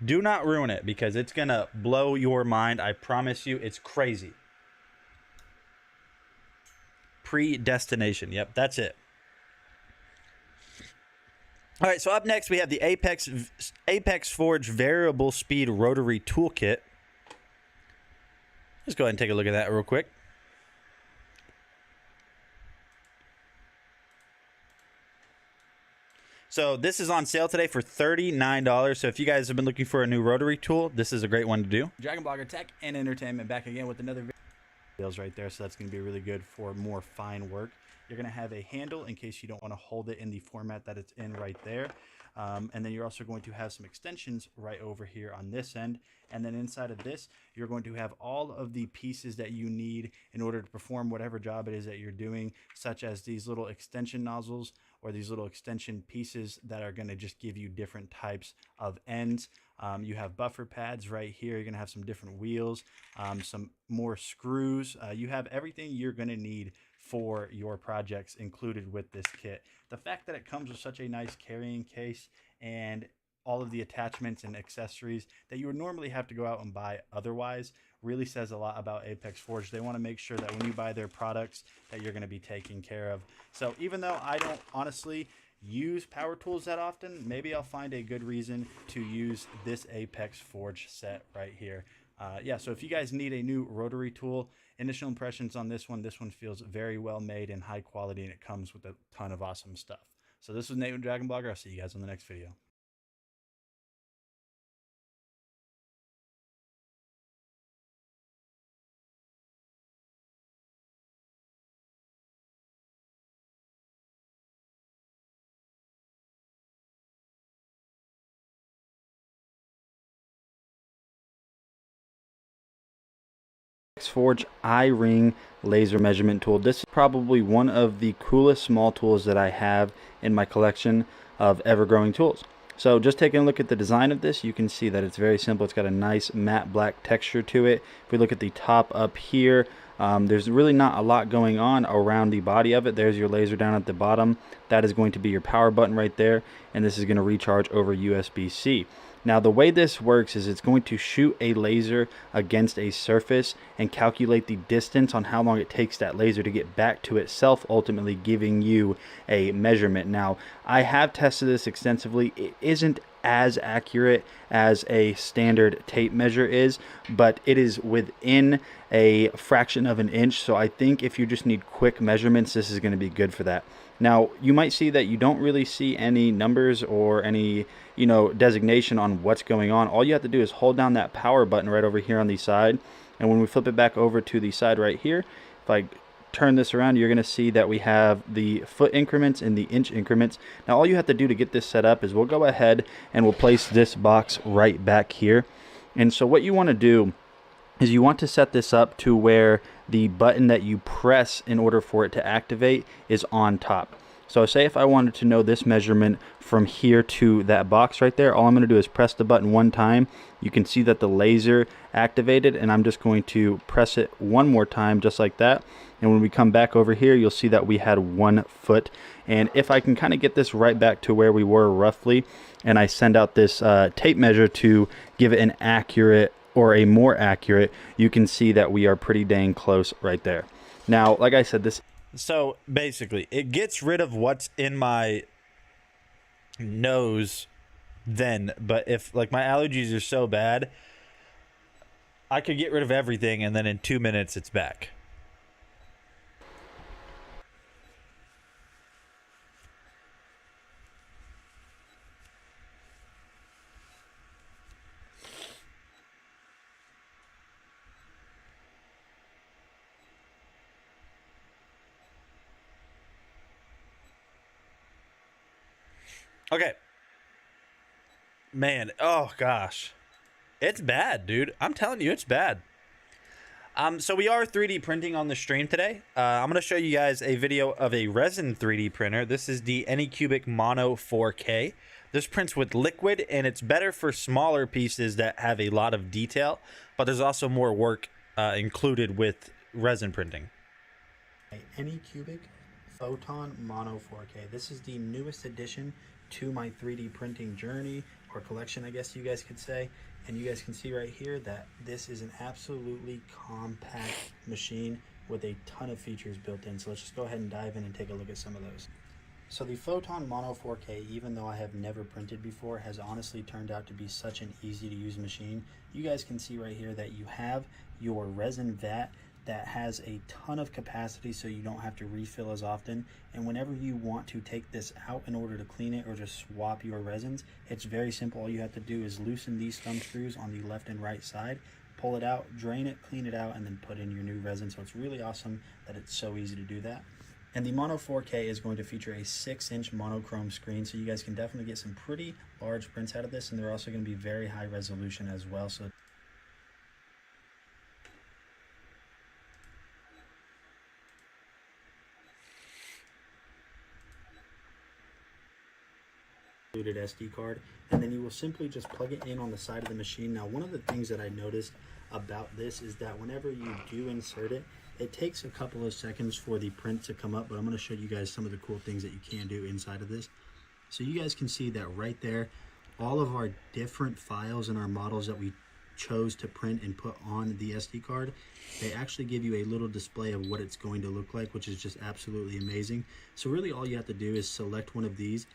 Do not ruin it, because it's going to blow your mind. I promise you, it's crazy. Predestination. Yep, that's it. All right, so up next we have the Apex Forge Variable Speed Rotary Toolkit. Let's go ahead and take a look at that real quick. So this is on sale today for $39. So if you guys have been looking for a new rotary tool, this is a great one to do. Dragon Blogger Tech and Entertainment back again with another video right there. So that's going to be really good for more fine work. You're going to have a handle in case you don't want to hold it in the format that it's in right there. And then you're also going to have some extensions right over here on this end. And then inside of this, you're going to have all of the pieces that you need in order to perform whatever job it is that you're doing, such as these little extension nozzles or these little extension pieces that are going to just give you different types of ends. You have buffer pads right here. You're going to have some different wheels, some more screws. You have everything you're going to need for your projects included with this kit. The fact that it comes with such a nice carrying case and all of the attachments and accessories that you would normally have to go out and buy otherwise really says a lot about Apex Forge. They want to make sure that when you buy their products that you're going to be taken care of. So even though I don't honestly use power tools that often, maybe I'll find a good reason to use this Apex Forge set right here. Yeah, so if you guys need a new rotary tool, initial impressions on this one feels very well made and high quality, and it comes with a ton of awesome stuff. So this was Nate with Dragon Blogger. I'll see you guys on the next video. Forge iRing laser measurement tool. This is probably one of the coolest small tools that I have in my collection of ever-growing tools. So just taking a look at the design of this, you can see that it's very simple. It's got a nice matte black texture to it. If we look at the top up here, there's really not a lot going on around the body of it. There's your laser down at the bottom. That is going to be your power button right there, and this is going to recharge over USB-C. Now the way this works is it's going to shoot a laser against a surface and calculate the distance on how long it takes that laser to get back to itself, ultimately giving you a measurement. Now I have tested this extensively. It isn't as accurate as a standard tape measure is, but it is within a fraction of an inch. So I think if you just need quick measurements, this is going to be good for that. Now you might see that you don't really see any numbers or any designation on what's going on. All you have to do is hold down that power button right over here on the side, and when we flip it back over to the side right here, if I turn this around, you're going to see that we have the foot increments and the inch increments. Now all you have to do to get this set up is we'll go ahead and we'll place this box right back here. And so what you want to do is you want to set this up to where the button that you press in order for it to activate is on top. So say if I wanted to know this measurement from here to that box right there, all I'm going to do is press the button one time. You can see that the laser activated, and I'm just going to press it one more time just like that. And when we come back over here, you'll see that we had 1 foot. And if I can kind of get this right back to where we were roughly, and I send out this tape measure to give it an accurate or a more accurate, you can see that we are pretty dang close right there. Now, like I said, so basically it gets rid of what's in my nose then, but if like my allergies are so bad, I could get rid of everything and then in 2 minutes it's back. Okay. Man, oh gosh. It's bad, dude. I'm telling you, it's bad. So we are 3D printing on the stream today. I'm going to show you guys a video of a resin 3D printer. This is the Anycubic Mono 4K. This prints with liquid, and it's better for smaller pieces that have a lot of detail, but there's also more work included with resin printing. Anycubic Photon Mono 4K. This is the newest addition to my 3D printing journey, or collection, I guess you guys could say. And you guys can see right here that this is an absolutely compact machine with a ton of features built in. So let's just go ahead and dive in and take a look at some of those. So the Photon Mono 4K, even though I have never printed before, has honestly turned out to be such an easy to use machine. You guys can see right here that you have your resin vat that has a ton of capacity, so you don't have to refill as often. And whenever you want to take this out in order to clean it or just swap your resins, it's very simple. All you have to do is loosen these thumb screws on the left and right side, pull it out, drain it, clean it out, and then put in your new resin. So it's really awesome that it's so easy to do that. And the Mono 4K is going to feature a 6-inch monochrome screen, so you guys can definitely get some pretty large prints out of this, and they're also going to be very high resolution as well. So SD card, and then you will simply just plug it in on the side of the machine. Now, one of the things that I noticed about this is that whenever you do insert it, it takes a couple of seconds for the print to come up, but I'm going to show you guys some of the cool things that you can do inside of this. So you guys can see that right there, all of our different files and our models that we chose to print and put on the SD card, they actually give you a little display of what it's going to look like, which is just absolutely amazing. So really all you have to do is select one of these.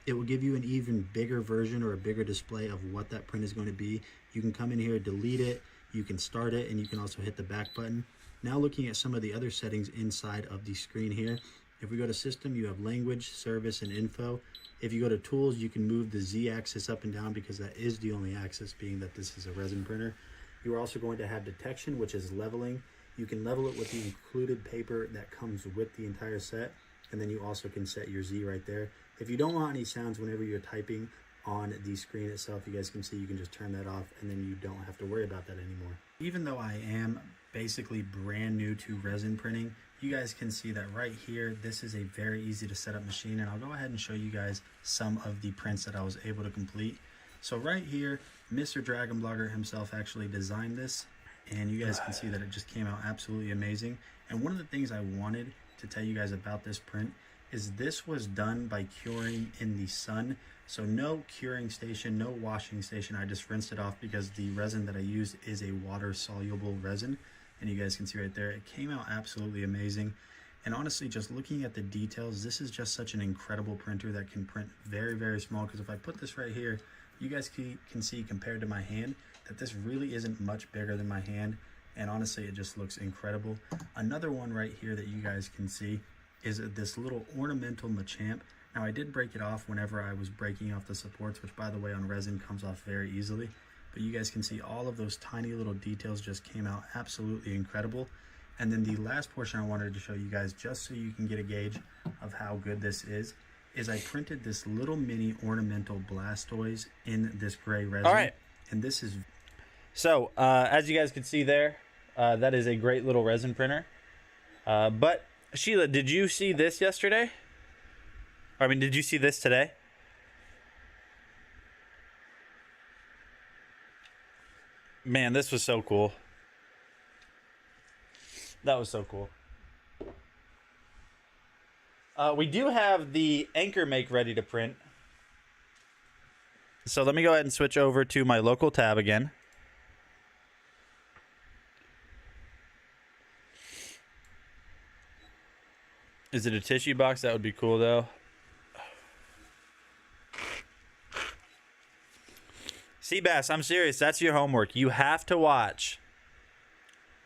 It will give you an even bigger version or a bigger display of what that print is going to be. You can come in here, delete it, you can start it, and you can also hit the back button. Now looking at some of the other settings inside of the screen here, if we go to system, you have language, service, and info. If you go to tools, you can move the Z axis up and down because that is the only axis, being that this is a resin printer. You are also going to have detection, which is leveling. You can level it with the included paper that comes with the entire set, and then you also can set your Z right there. If you don't want any sounds whenever you're typing on the screen itself, you guys can see you can just turn that off, and then you don't have to worry about that anymore. Even though I am basically brand new to resin printing, you guys can see that right here, this is a very easy to set up machine, and I'll go ahead and show you guys some of the prints that I was able to complete. So right here, Mr. Dragon Blogger himself actually designed this, and you guys can see that it just came out absolutely amazing. And one of the things I wanted to tell you guys about this print is this was done by curing in the sun. So no curing station, no washing station. I just rinsed it off because the resin that I used is a water soluble resin. And you guys can see right there, it came out absolutely amazing. And honestly, just looking at the details, this is just such an incredible printer that can print very, very small. Because if I put this right here, you guys can see compared to my hand that this really isn't much bigger than my hand. And honestly, it just looks incredible. Another one right here that you guys can see is this little ornamental Machamp. Now I did break it off whenever I was breaking off the supports, which by the way on resin comes off very easily. But you guys can see all of those tiny little details just came out absolutely incredible. And then the last portion I wanted to show you guys, just so you can get a gauge of how good this is I printed this little mini ornamental Blastoise in this gray resin. All right. And this is... So, as you guys can see there, that is a great little resin printer. But, Sheila, did you see this yesterday? I mean, did you see this today? Man, this was so cool. That was so cool. We do have the Anchor Make ready to print. So let me go ahead and switch over to my local tab again. Is it a tissue box? That would be cool though. Seabass, I'm serious. That's your homework. You have to watch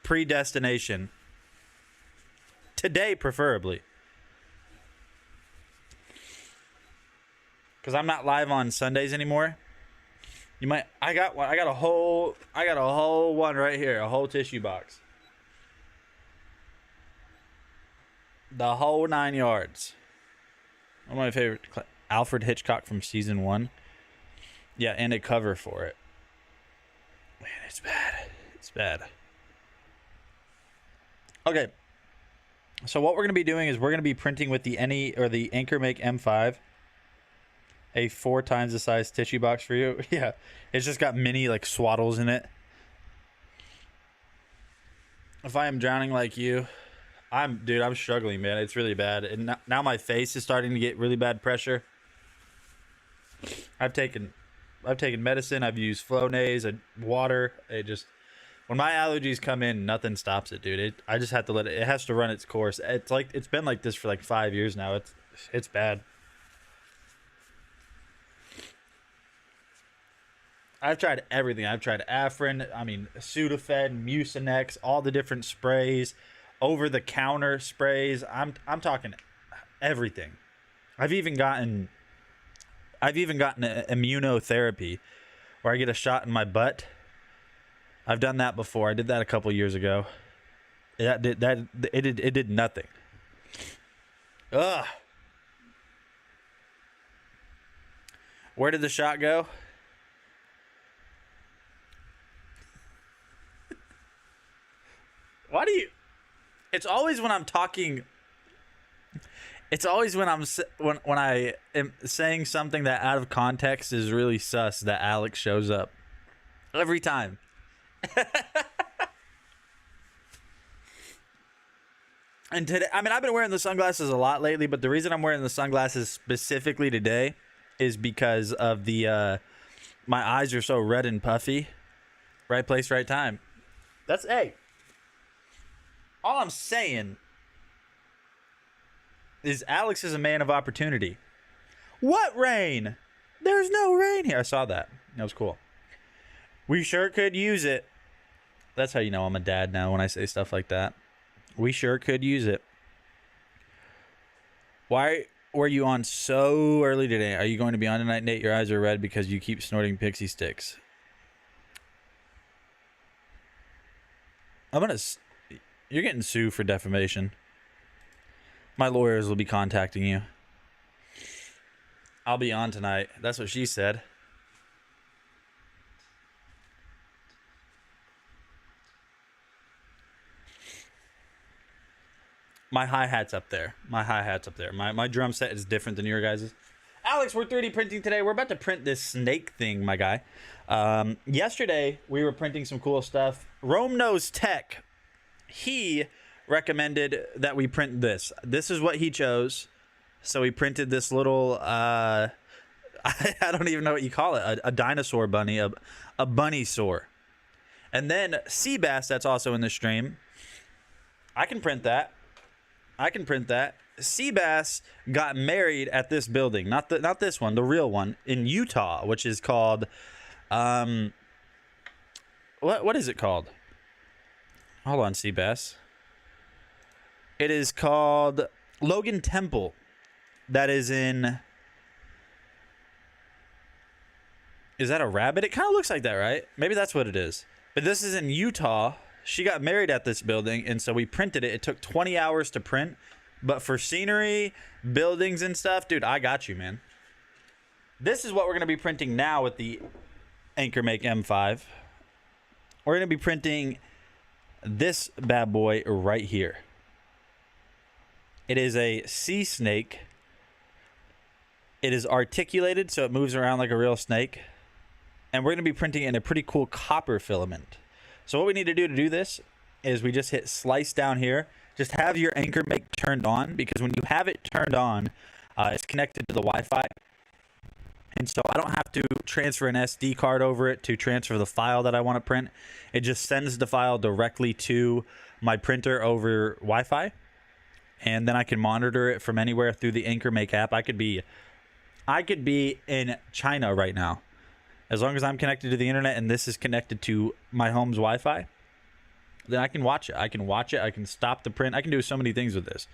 Predestination. Today, preferably. Because I'm not live on Sundays anymore. You might... I got a whole one right here. A whole tissue box. The whole 9 yards. One of my favorite. Alfred Hitchcock from season 1. Yeah, and a cover for it. Man, it's bad. It's bad. Okay. So what we're going to be doing is we're going to be printing with the Anchor Make M5. A 4 times the size tissue box for you. Yeah. It's just got mini like swaddles in it. If I am drowning like you, I'm struggling, man. It's really bad. And now my face is starting to get really bad pressure. I've taken medicine. I've used Flonase and water. It just, when my allergies come in, nothing stops it, dude. I just have to let it. It has to run its course. It's been like this for like 5 years now. It's bad. I've tried everything. I've tried Afrin. I mean, Sudafed, Mucinex, all the different sprays, over-the-counter sprays. I'm talking everything. I've even gotten immunotherapy, where I get a shot in my butt. I've done that before. I did that a couple years ago. It did nothing. Ugh. Where did the shot go? Why do you? It's always when I'm talking. It's always when when I am saying something that out of context is really sus that Alex shows up. Every time. And today, I mean, I've been wearing the sunglasses a lot lately, but the reason I'm wearing the sunglasses specifically today is because of the my eyes are so red and puffy. Right place, right time. That's A. All I'm saying is Alex is a man of opportunity. What rain? There's no rain here. I saw that. That was cool. We sure could use it. That's how you know I'm a dad now when I say stuff like that. We sure could use it. Why were you on so early today? Are you going to be on tonight, Nate? Your eyes are red because you keep snorting pixie sticks. You're getting sued for defamation. My lawyers will be contacting you. I'll be on tonight. That's what she said. My hi-hat's up there. My drum set is different than your guys's. Alex, we're 3D printing today. We're about to print this snake thing, my guy. Yesterday, we were printing some cool stuff. Rome Knows Tech. He recommended that we print this. This is what he chose. So we printed this little, I don't even know what you call it, a dinosaur bunny, a bunny saur. And then Seabass, that's also in the stream. I can print that. Seabass got married at this building, not this one, the real one in Utah, which is called, what is it called? Hold on, Seabass. It is called Logan Temple. That is in... Is that a rabbit? It kind of looks like that, right? Maybe that's what it is. But this is in Utah. She got married at this building, and so we printed it. It took 20 hours to print. But for scenery, buildings, and stuff, dude, I got you, man. This is what we're going to be printing now with the Anchor Make M5. We're going to be printing this bad boy right here. It is a sea snake. It is articulated, so it moves around like a real snake. And we're going to be printing in a pretty cool copper filament. So what we need to do this is we just hit slice down here. Just have your Anchor Make turned on, because when you have it turned on, it's connected to the Wi-Fi. And so I don't have to transfer an SD card over it to transfer the file that I want to print. It just sends the file directly to my printer over Wi-Fi. And then I can monitor it from anywhere through the Anchor Make app. I could be in China right now. As long as I'm connected to the internet and this is connected to my home's Wi-Fi, then I can watch it. I can stop the print. I can do so many things with this.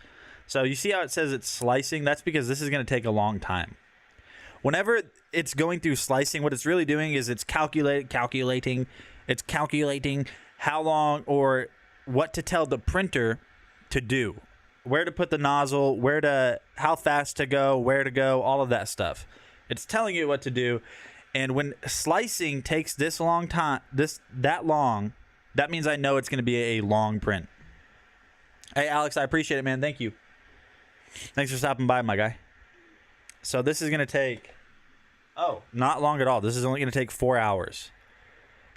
So you see how it says it's slicing? That's because this is going to take a long time. Whenever it's going through slicing, what it's really doing is it's calculating how long or what to tell the printer to do. Where to put the nozzle, how fast to go, where to go, all of that stuff. It's telling you what to do. And when slicing takes that long, that means I know it's going to be a long print. Hey, Alex, I appreciate it, man. Thank you. Thanks for stopping by, my guy. So this is going to take, not long at all. This is only going to take 4 hours.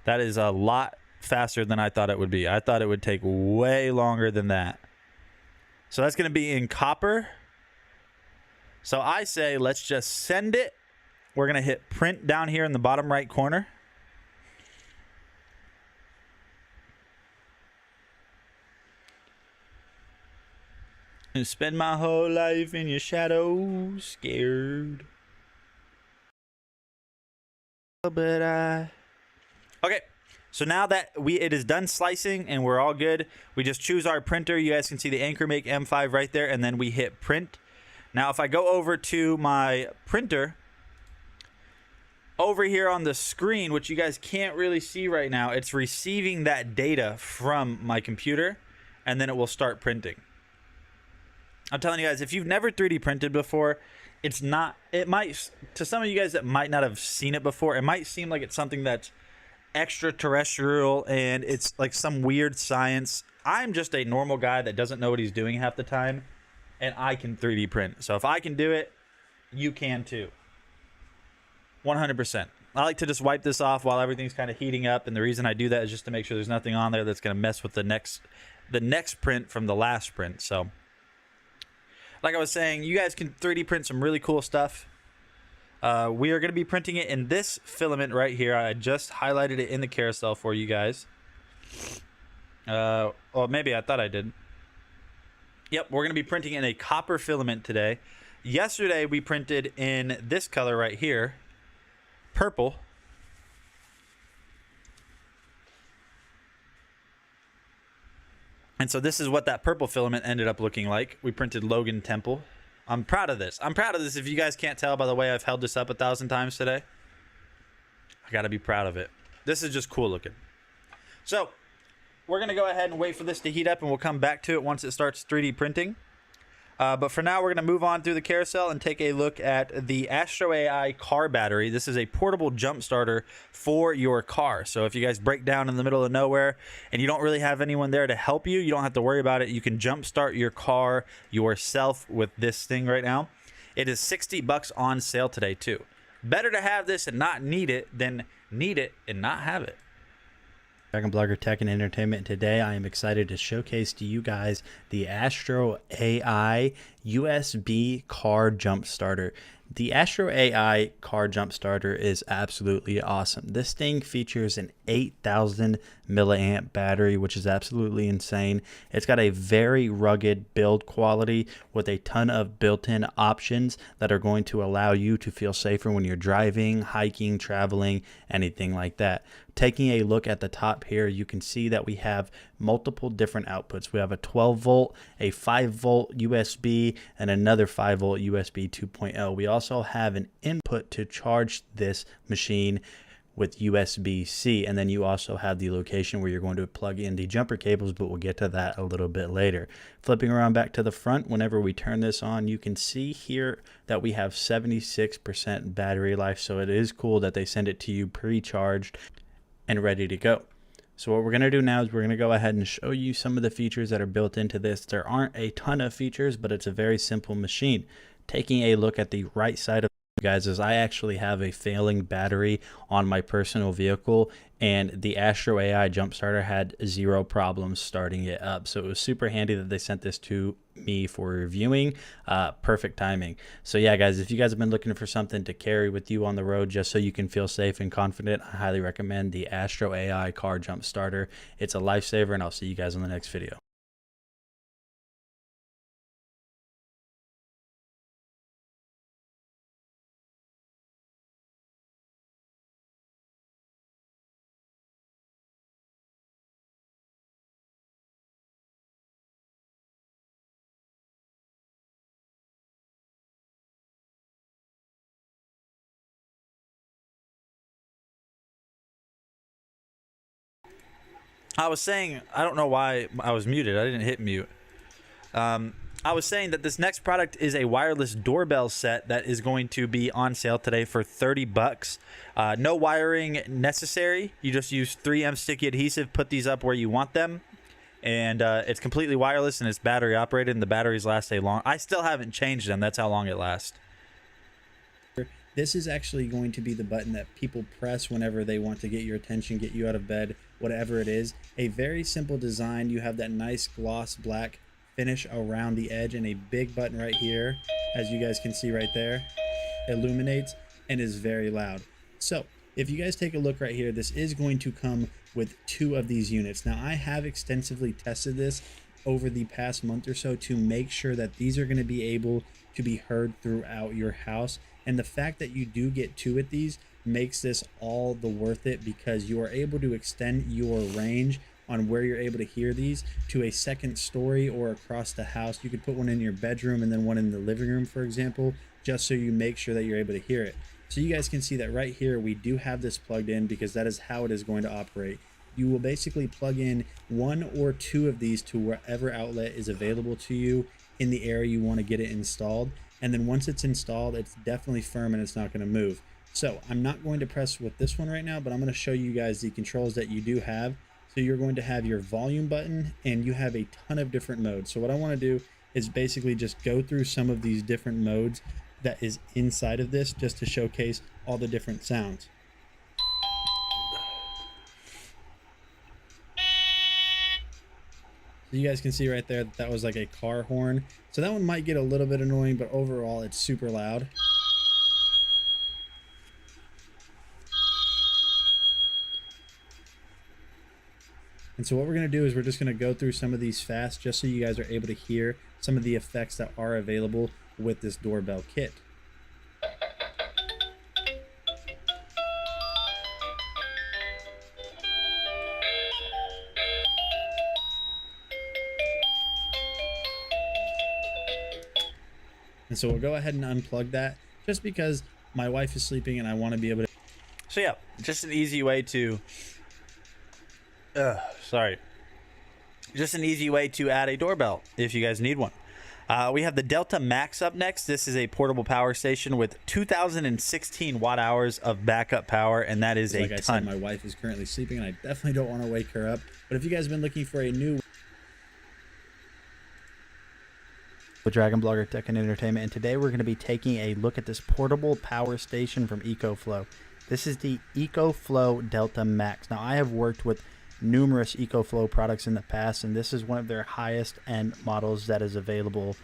That is a lot faster than I thought it would be. I thought it would take way longer than that. So that's going to be in copper. So I say let's just send it. We're going to hit print down here in the bottom right corner. And spend my whole life in your shadow, scared. But okay. So now that it is done slicing and we're all good, we just choose our printer. You guys can see the AnchorMake M5 right there, and then we hit print. Now if I go over to my printer, over here on the screen, which you guys can't really see right now, it's receiving that data from my computer, and then it will start printing. I'm telling you guys, if you've never 3D printed before, it might, to some of you guys that might not have seen it before, it might seem like it's something that's extraterrestrial and it's like some weird science. I'm just a normal guy that doesn't know what he's doing half the time, and I can 3D print. So if I can do it, you can too. 100%. I like to just wipe this off while everything's kind of heating up, and the reason I do that is just to make sure there's nothing on there that's going to mess with the next print from the last print. So like I was saying, you guys can 3D print some really cool stuff. We are going to be printing it in this filament right here. I just highlighted it in the carousel for you guys. Well, maybe I thought I did. Yep, we're going to be printing in a copper filament today. Yesterday, we printed in this color right here, purple. And so this is what that purple filament ended up looking like. We printed Logan Temple. I'm proud of this. I'm proud of this. If you guys can't tell by the way I've held this up 1,000 times today, I got to be proud of it. This is just cool looking. So we're going to go ahead and wait for this to heat up, and we'll come back to it once it starts 3D printing. But for now, we're going to move on through the carousel and take a look at the Astro AI car battery. This is a portable jump starter for your car. So if you guys break down in the middle of nowhere and you don't really have anyone there to help you, you don't have to worry about it. You can jump start your car yourself with this thing right now. It is $60 on sale today too. Better to have this and not need it than need it and not have it. Dragon Blogger Tech and Entertainment. Today I am excited to showcase to you guys the Astro AI USB car jump starter. The Astro AI car jump starter is absolutely awesome. This thing features an 8,000 milliamp battery, which is absolutely insane. It's got a very rugged build quality with a ton of built-in options that are going to allow you to feel safer when you're driving, hiking, traveling, anything like that. Taking a look at the top here, you can see that we have multiple different outputs. We have a 12 volt, a 5 volt USB, and another 5 volt USB 2.0. We also have an input to charge this machine with USB-C, and then you also have the location where you're going to plug in the jumper cables, but we'll get to that a little bit later. Flipping around back to the front, whenever we turn this on, you can see here that we have 76% battery life, so it is cool that they send it to you pre-charged and ready to go. So what we're going to do now is we're going to go ahead and show you some of the features that are built into this. There aren't a ton of features, but it's a very simple machine. Taking a look at the right side of guys, is I actually have a failing battery on my personal vehicle, and the Astro AI jump starter had 0 problems starting it up. So it was super handy that they sent this to me for reviewing. Perfect timing. So yeah guys, if you guys have been looking for something to carry with you on the road just so you can feel safe and confident, I highly recommend the Astro AI car jump starter. It's a lifesaver, and I'll see you guys in the next video. I was saying, I don't know why I was muted. I didn't hit mute. I was saying that this next product is a wireless doorbell set that is going to be on sale today for $30. No wiring necessary. You just use 3M sticky adhesive, put these up where you want them, and it's completely wireless and it's battery operated, and the batteries last a long. I still haven't changed them. That's how long it lasts. This is actually going to be the button that people press whenever they want to get your attention, get you out of bed, whatever it is. A very simple design. You have that nice gloss black finish around the edge, and a big button right here, as you guys can see right there, illuminates and is very loud. So if you guys take a look right here, this is going to come with 2 of these units. Now I have extensively tested this over the past month or so to make sure that these are going to be able to be heard throughout your house, and the fact that you do get 2 of these makes this all the worth it, because you are able to extend your range on where you're able to hear these to a second story or across the house. You could put one in your bedroom and then one in the living room, for example, just so you make sure that you're able to hear it. So you guys can see that right here we do have this plugged in, because that is how it is going to operate. You will basically plug in 1 or 2 of these to wherever outlet is available to you in the area you want to get it installed, and then once it's installed, it's definitely firm and it's not going to move. So I'm not going to press with this one right now, but I'm going to show you guys the controls that you do have. So you're going to have your volume button, and you have a ton of different modes. So what I want to do is basically just go through some of these different modes that is inside of this, just to showcase all the different sounds. So you guys can see right there that that was like a car horn. So that one might get a little bit annoying, but overall it's super loud. And so what we're going to do is we're just going to go through some of these fast, just so you guys are able to hear some of the effects that are available with this doorbell kit. And so we'll go ahead and unplug that, just because my wife is sleeping and I want to be able to. So yeah, just an easy way to just an easy way to add a doorbell if you guys need one. We have the Delta Max up next. This is a portable power station with 2016 watt hours of backup power, and that is a ton. Like I said, my wife is currently sleeping and I definitely don't want to wake her up. But if you guys have been looking for a new with Dragon Blogger Tech and Entertainment, and today we're going to be taking a look at this portable power station from EcoFlow. This is the EcoFlow Delta Max. Now I have worked with numerous EcoFlow products in the past, and this is one of their highest end models that is available,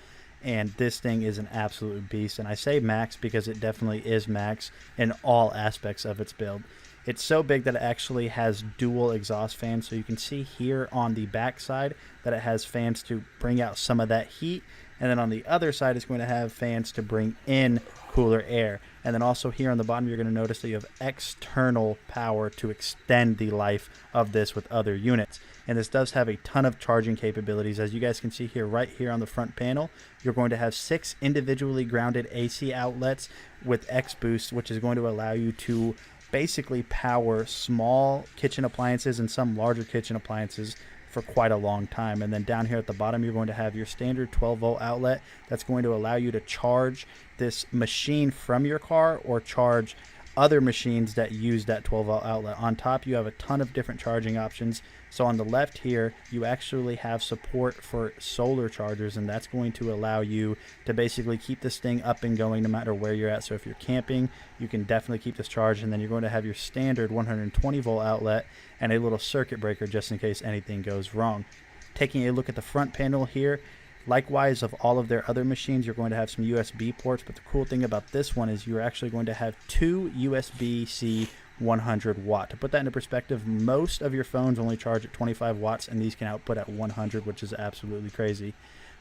and this thing is an absolute beast. And I say max because it definitely is max in all aspects of its build. It's so big that it actually has dual exhaust fans, so you can see here on the back side that it has fans to bring out some of that heat, and then on the other side it's going to have fans to bring in cooler air. And then also here on the bottom, you're going to notice that you have external power to extend the life of this with other units. And this does have a ton of charging capabilities. As you guys can see here, right here on the front panel, you're going to have 6 individually grounded AC outlets with X Boost, which is going to allow you to basically power small kitchen appliances and some larger kitchen appliances for quite a long time. And then down here at the bottom, you're going to have your standard 12-volt outlet that's going to allow you to charge this machine from your car or charge other machines that use that 12-volt outlet. On top, you have a ton of different charging options. So on the left here, you actually have support for solar chargers, and that's going to allow you to basically keep this thing up and going no matter where you're at. So if you're camping, you can definitely keep this charged. And then you're going to have your standard 120-volt outlet and a little circuit breaker just in case anything goes wrong. Taking a look at the front panel here, likewise of all of their other machines, you're going to have some USB ports, but the cool thing about this one is you're actually going to have 2 USB-C 100 watt. To put that into perspective, most of your phones only charge at 25 watts, and these can output at 100, which is absolutely crazy.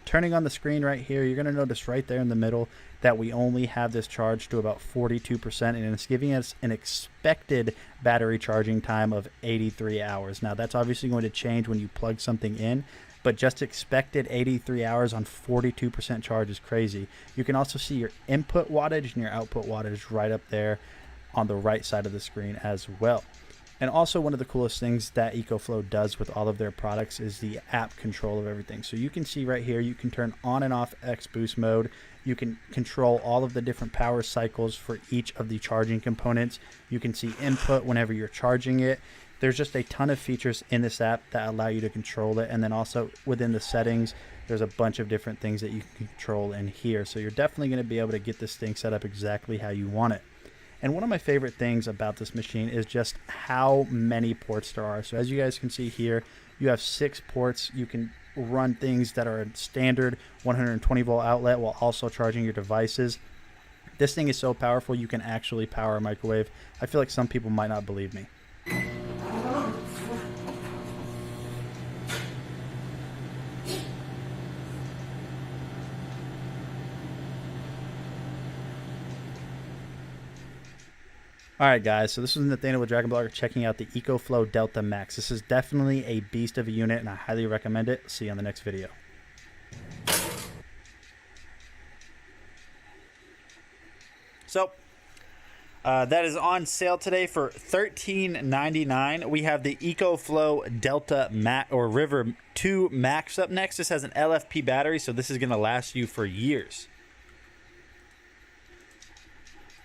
Turning on the screen right here, you're going to notice right there in the middle that we only have this charged to about 42%, and it's giving us an expected battery charging time of 83 hours. Now that's obviously going to change when you plug something in, but just expected 83 hours on 42% charge is crazy. You can also see your input wattage and your output wattage right up there on the right side of the screen as well. And also one of the coolest things that EcoFlow does with all of their products is the app control of everything. So you can see right here, you can turn on and off X Boost mode. You can control all of the different power cycles for each of the charging components. You can see input whenever you're charging it. There's just a ton of features in this app that allow you to control it. And then also within the settings, there's a bunch of different things that you can control in here. So you're definitely going to be able to get this thing set up exactly how you want it. And one of my favorite things about this machine is just how many ports there are. So as you guys can see here, you have 6 ports. You can run things that are standard 120 volt outlet while also charging your devices. This thing is so powerful you can actually power a microwave. I feel like some people might not believe me. Alright guys, so this is Nathaniel with Dragon Blogger checking out the EcoFlow Delta Max. This is definitely a beast of a unit and I highly recommend it. See you on the next video. So that is on sale today for $13.99. We have the EcoFlow Delta Max or River 2 Max up next. This has an LFP battery, so this is going to last you for years.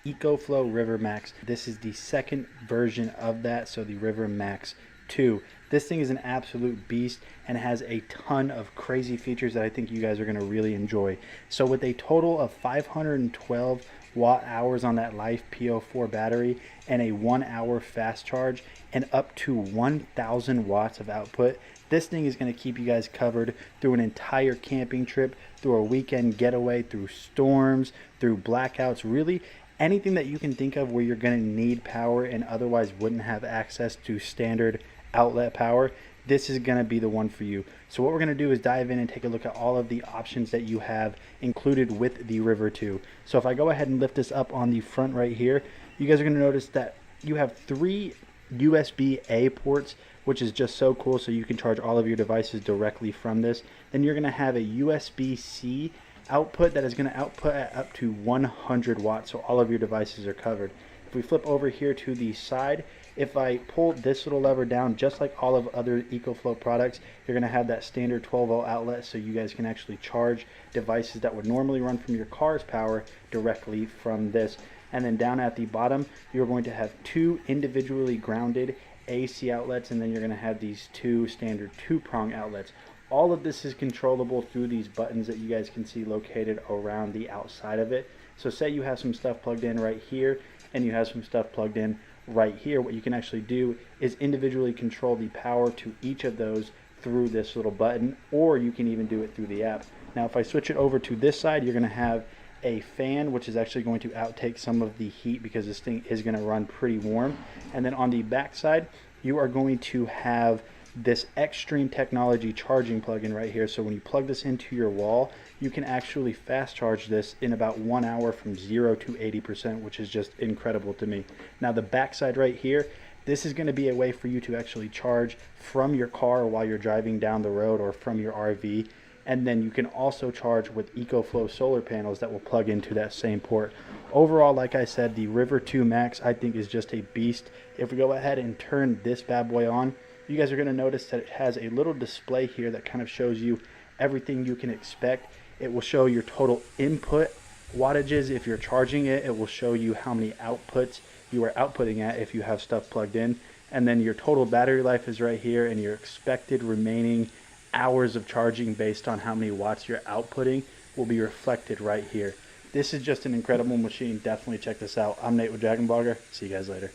EcoFlow River Max. This is the second version of that, so the River Max 2. This thing is an absolute beast and has a ton of crazy features that I think you guys are going to really enjoy. So with a total of 512 watt hours on that Life PO4 battery and a 1 hour fast charge and up to 1000 watts of output, this thing is going to keep you guys covered through an entire camping trip, through a weekend getaway, through storms, through blackouts, really anything that you can think of where you're going to need power and otherwise wouldn't have access to standard outlet power. This is going to be the one for you. So what we're going to do is dive in and take a look at all of the options that you have included with the River 2. So if I go ahead and lift this up on the front right here, you guys are going to notice that you have 3 USB-A ports, which is just so cool, so you can charge all of your devices directly from this. Then you're going to have a USB-C output that is going to output at up to 100 watts, so all of your devices are covered. If we flip over here to the side, if I pull this little lever down, just like all of other EcoFlow products, you're going to have that standard 12 volt outlet, so you guys can actually charge devices that would normally run from your car's power directly from this. And then down at the bottom, you're going to have 2 individually grounded AC outlets, and then you're going to have these 2 standard 2-prong outlets. All of this is controllable through these buttons that you guys can see located around the outside of it. So say you have some stuff plugged in right here and you have some stuff plugged in right here. What you can actually do is individually control the power to each of those through this little button, or you can even do it through the app. Now if I switch it over to this side, you're going to have a fan, which is actually going to outtake some of the heat because this thing is going to run pretty warm. And then on the back side, you are going to have this Extreme Technology charging plug-in right here. So when you plug this into your wall, you can actually fast charge this in about 1 hour from 0 to 80%, which is just incredible to me. Now the back side right here, this is going to be a way for you to actually charge from your car while you're driving down the road or from your RV. And then you can also charge with EcoFlow solar panels that will plug into that same port. Overall, like I said, the River 2 Max I think is just a beast. If we go ahead and turn this bad boy on, you guys are going to notice that it has a little display here that kind of shows you everything you can expect. It will show your total input wattages if you're charging it. It will show you how many outputs you are outputting at if you have stuff plugged in. And then your total battery life is right here, and your expected remaining hours of charging based on how many watts you're outputting will be reflected right here. This is just an incredible machine. Definitely check this out. I'm Nate with Dragon Blogger. See you guys later.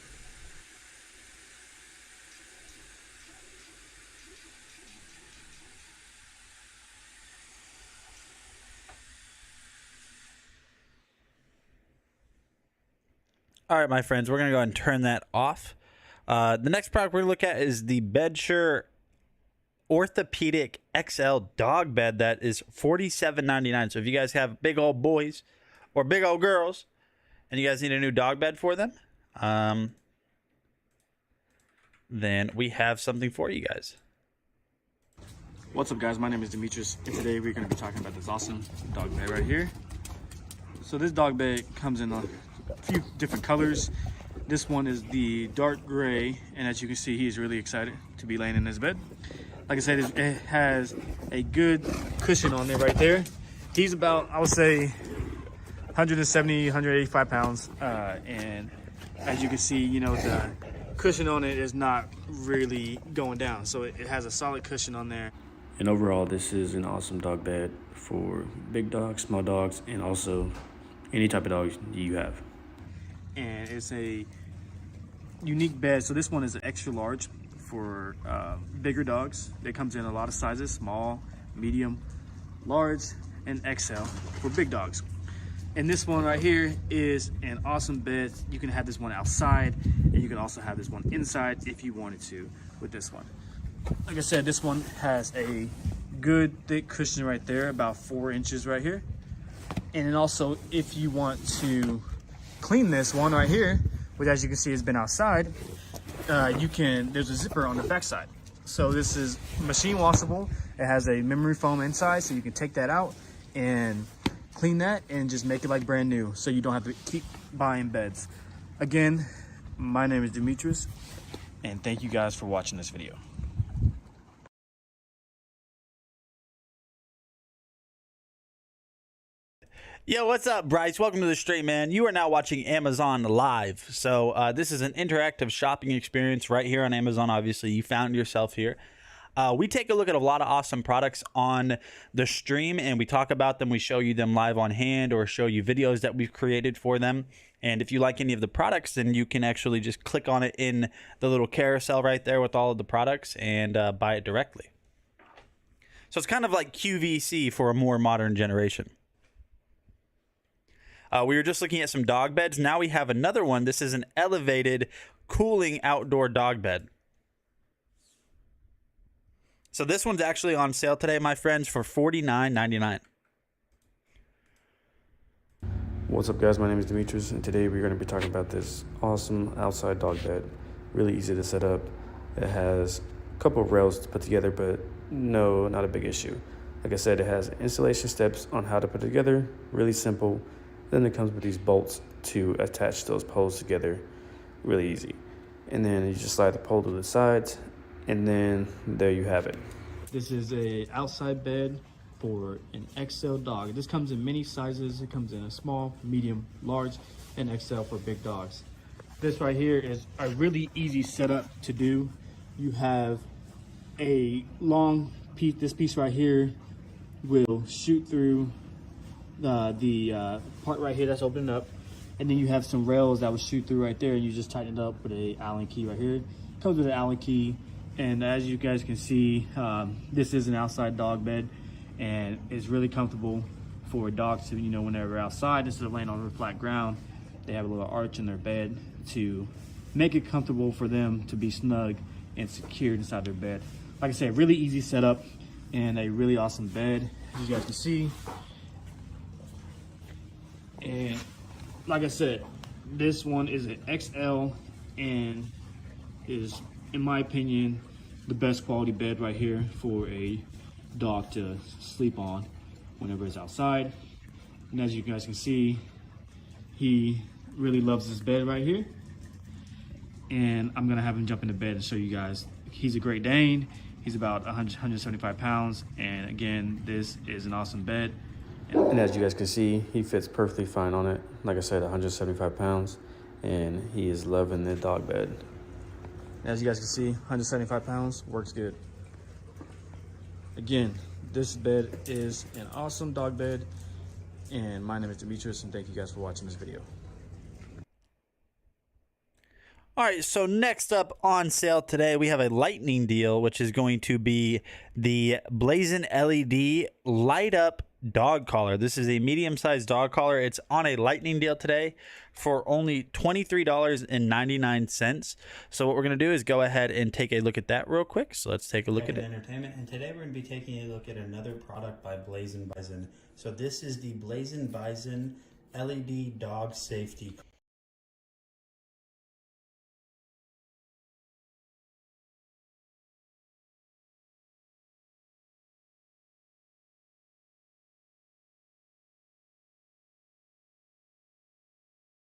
All right, my friends, we're going to go ahead and turn that off. The next product we're going to look at is the Bedsure Orthopedic XL dog bed that is $47.99. So if you guys have big old boys or big old girls and you guys need a new dog bed for them, then we have something for you guys. What's up guys, my name is Demetrius and today we're going to be talking about this awesome dog bed right here. So this dog bed comes in a few different colors. This one is the dark gray, and as you can see, he's really excited to be laying in his bed. Like I said, it has a good cushion on there right there. He's about, I would say, 170, 185 pounds. And as you can see, you know, the cushion on it is not really going down. So it has a solid cushion on there. And overall, this is an awesome dog bed for big dogs, small dogs, and also any type of dogs you have. And it's a unique bed. So this one is an extra large for bigger dogs. It comes in a lot of sizes, small, medium, large, and XL for big dogs. And this one right here is an awesome bed. You can have this one outside, and you can also have this one inside if you wanted to with this one. Like I said, this one has a good thick cushion right there, about 4 inches right here. And then also, if you want to clean this one right here, which as you can see has been outside, there's a zipper on the back side. So this is machine washable. It has a memory foam inside, so you can take that out and clean that and just make it like brand new, so you don't have to keep buying beds. Again, my name is Demetrius, and thank you guys for watching this video. Yo, what's up, Bryce? Welcome to The Straight Man. You are now watching Amazon Live. So this is an interactive shopping experience right here on Amazon. Obviously, you found yourself here. We take a look at a lot of awesome products on the stream, and we talk about them. We show you them live on hand or show you videos that we've created for them. And if you like any of the products, then you can actually just click on it in the little carousel right there with all of the products and buy it directly. So it's kind of like QVC for a more modern generation. We were just looking at some dog beds. Now we have another one. This is an elevated cooling outdoor dog bed. So this one's actually on sale today, my friends, for $49.99. What's up, guys? My name is Demetrius, and today we're going to be talking about this awesome outside dog bed. Really easy to set up. It has a couple of rails to put together, but no, not a big issue. Like I said, it has installation steps on how to put it together. Really simple. Then it comes with these bolts to attach those poles together. Really easy. And then you just slide the pole to the sides, and then there you have it. This is a outside bed for an XL dog. This comes in many sizes. It comes in a small, medium, large, and XL for big dogs. This right here is a really easy setup to do. You have a long piece. This piece right here will shoot through the part right here that's opening up, and then you have some rails that will shoot through right there, and you just tighten it up with a Allen key right here. Comes with an Allen key, and as you guys can see, this is an outside dog bed, and it's really comfortable for dogs to, whenever outside, instead of laying on the flat ground, they have a little arch in their bed to make it comfortable for them to be snug and secured inside their bed. Like I said, really easy setup and a really awesome bed, as you guys can see. And like I said, this one is an XL and is, in my opinion, the best quality bed right here for a dog to sleep on whenever it's outside. And as you guys can see, he really loves this bed right here. And I'm gonna have him jump into bed and show you guys. He's a Great Dane. He's about 175 pounds. And again, this is an awesome bed. And as you guys can see, he fits perfectly fine on it. Like I said, 175 pounds, and he is loving the dog bed. As you guys can see, 175 pounds, works good. Again, this bed is an awesome dog bed, and my name is Demetrius, and thank you guys for watching this video. All right, so next up on sale today, we have a lightning deal, which is going to be the Blazin LED light up dog collar. This is a medium-sized dog collar. It's on a lightning deal today for only $23.99. So what we're going to do is go ahead and take a look at that real quick. So let's take a look at it. Entertainment, and today we're going to be taking a look at another product by Blazin Bison. So this is the Blazin Bison LED dog safety.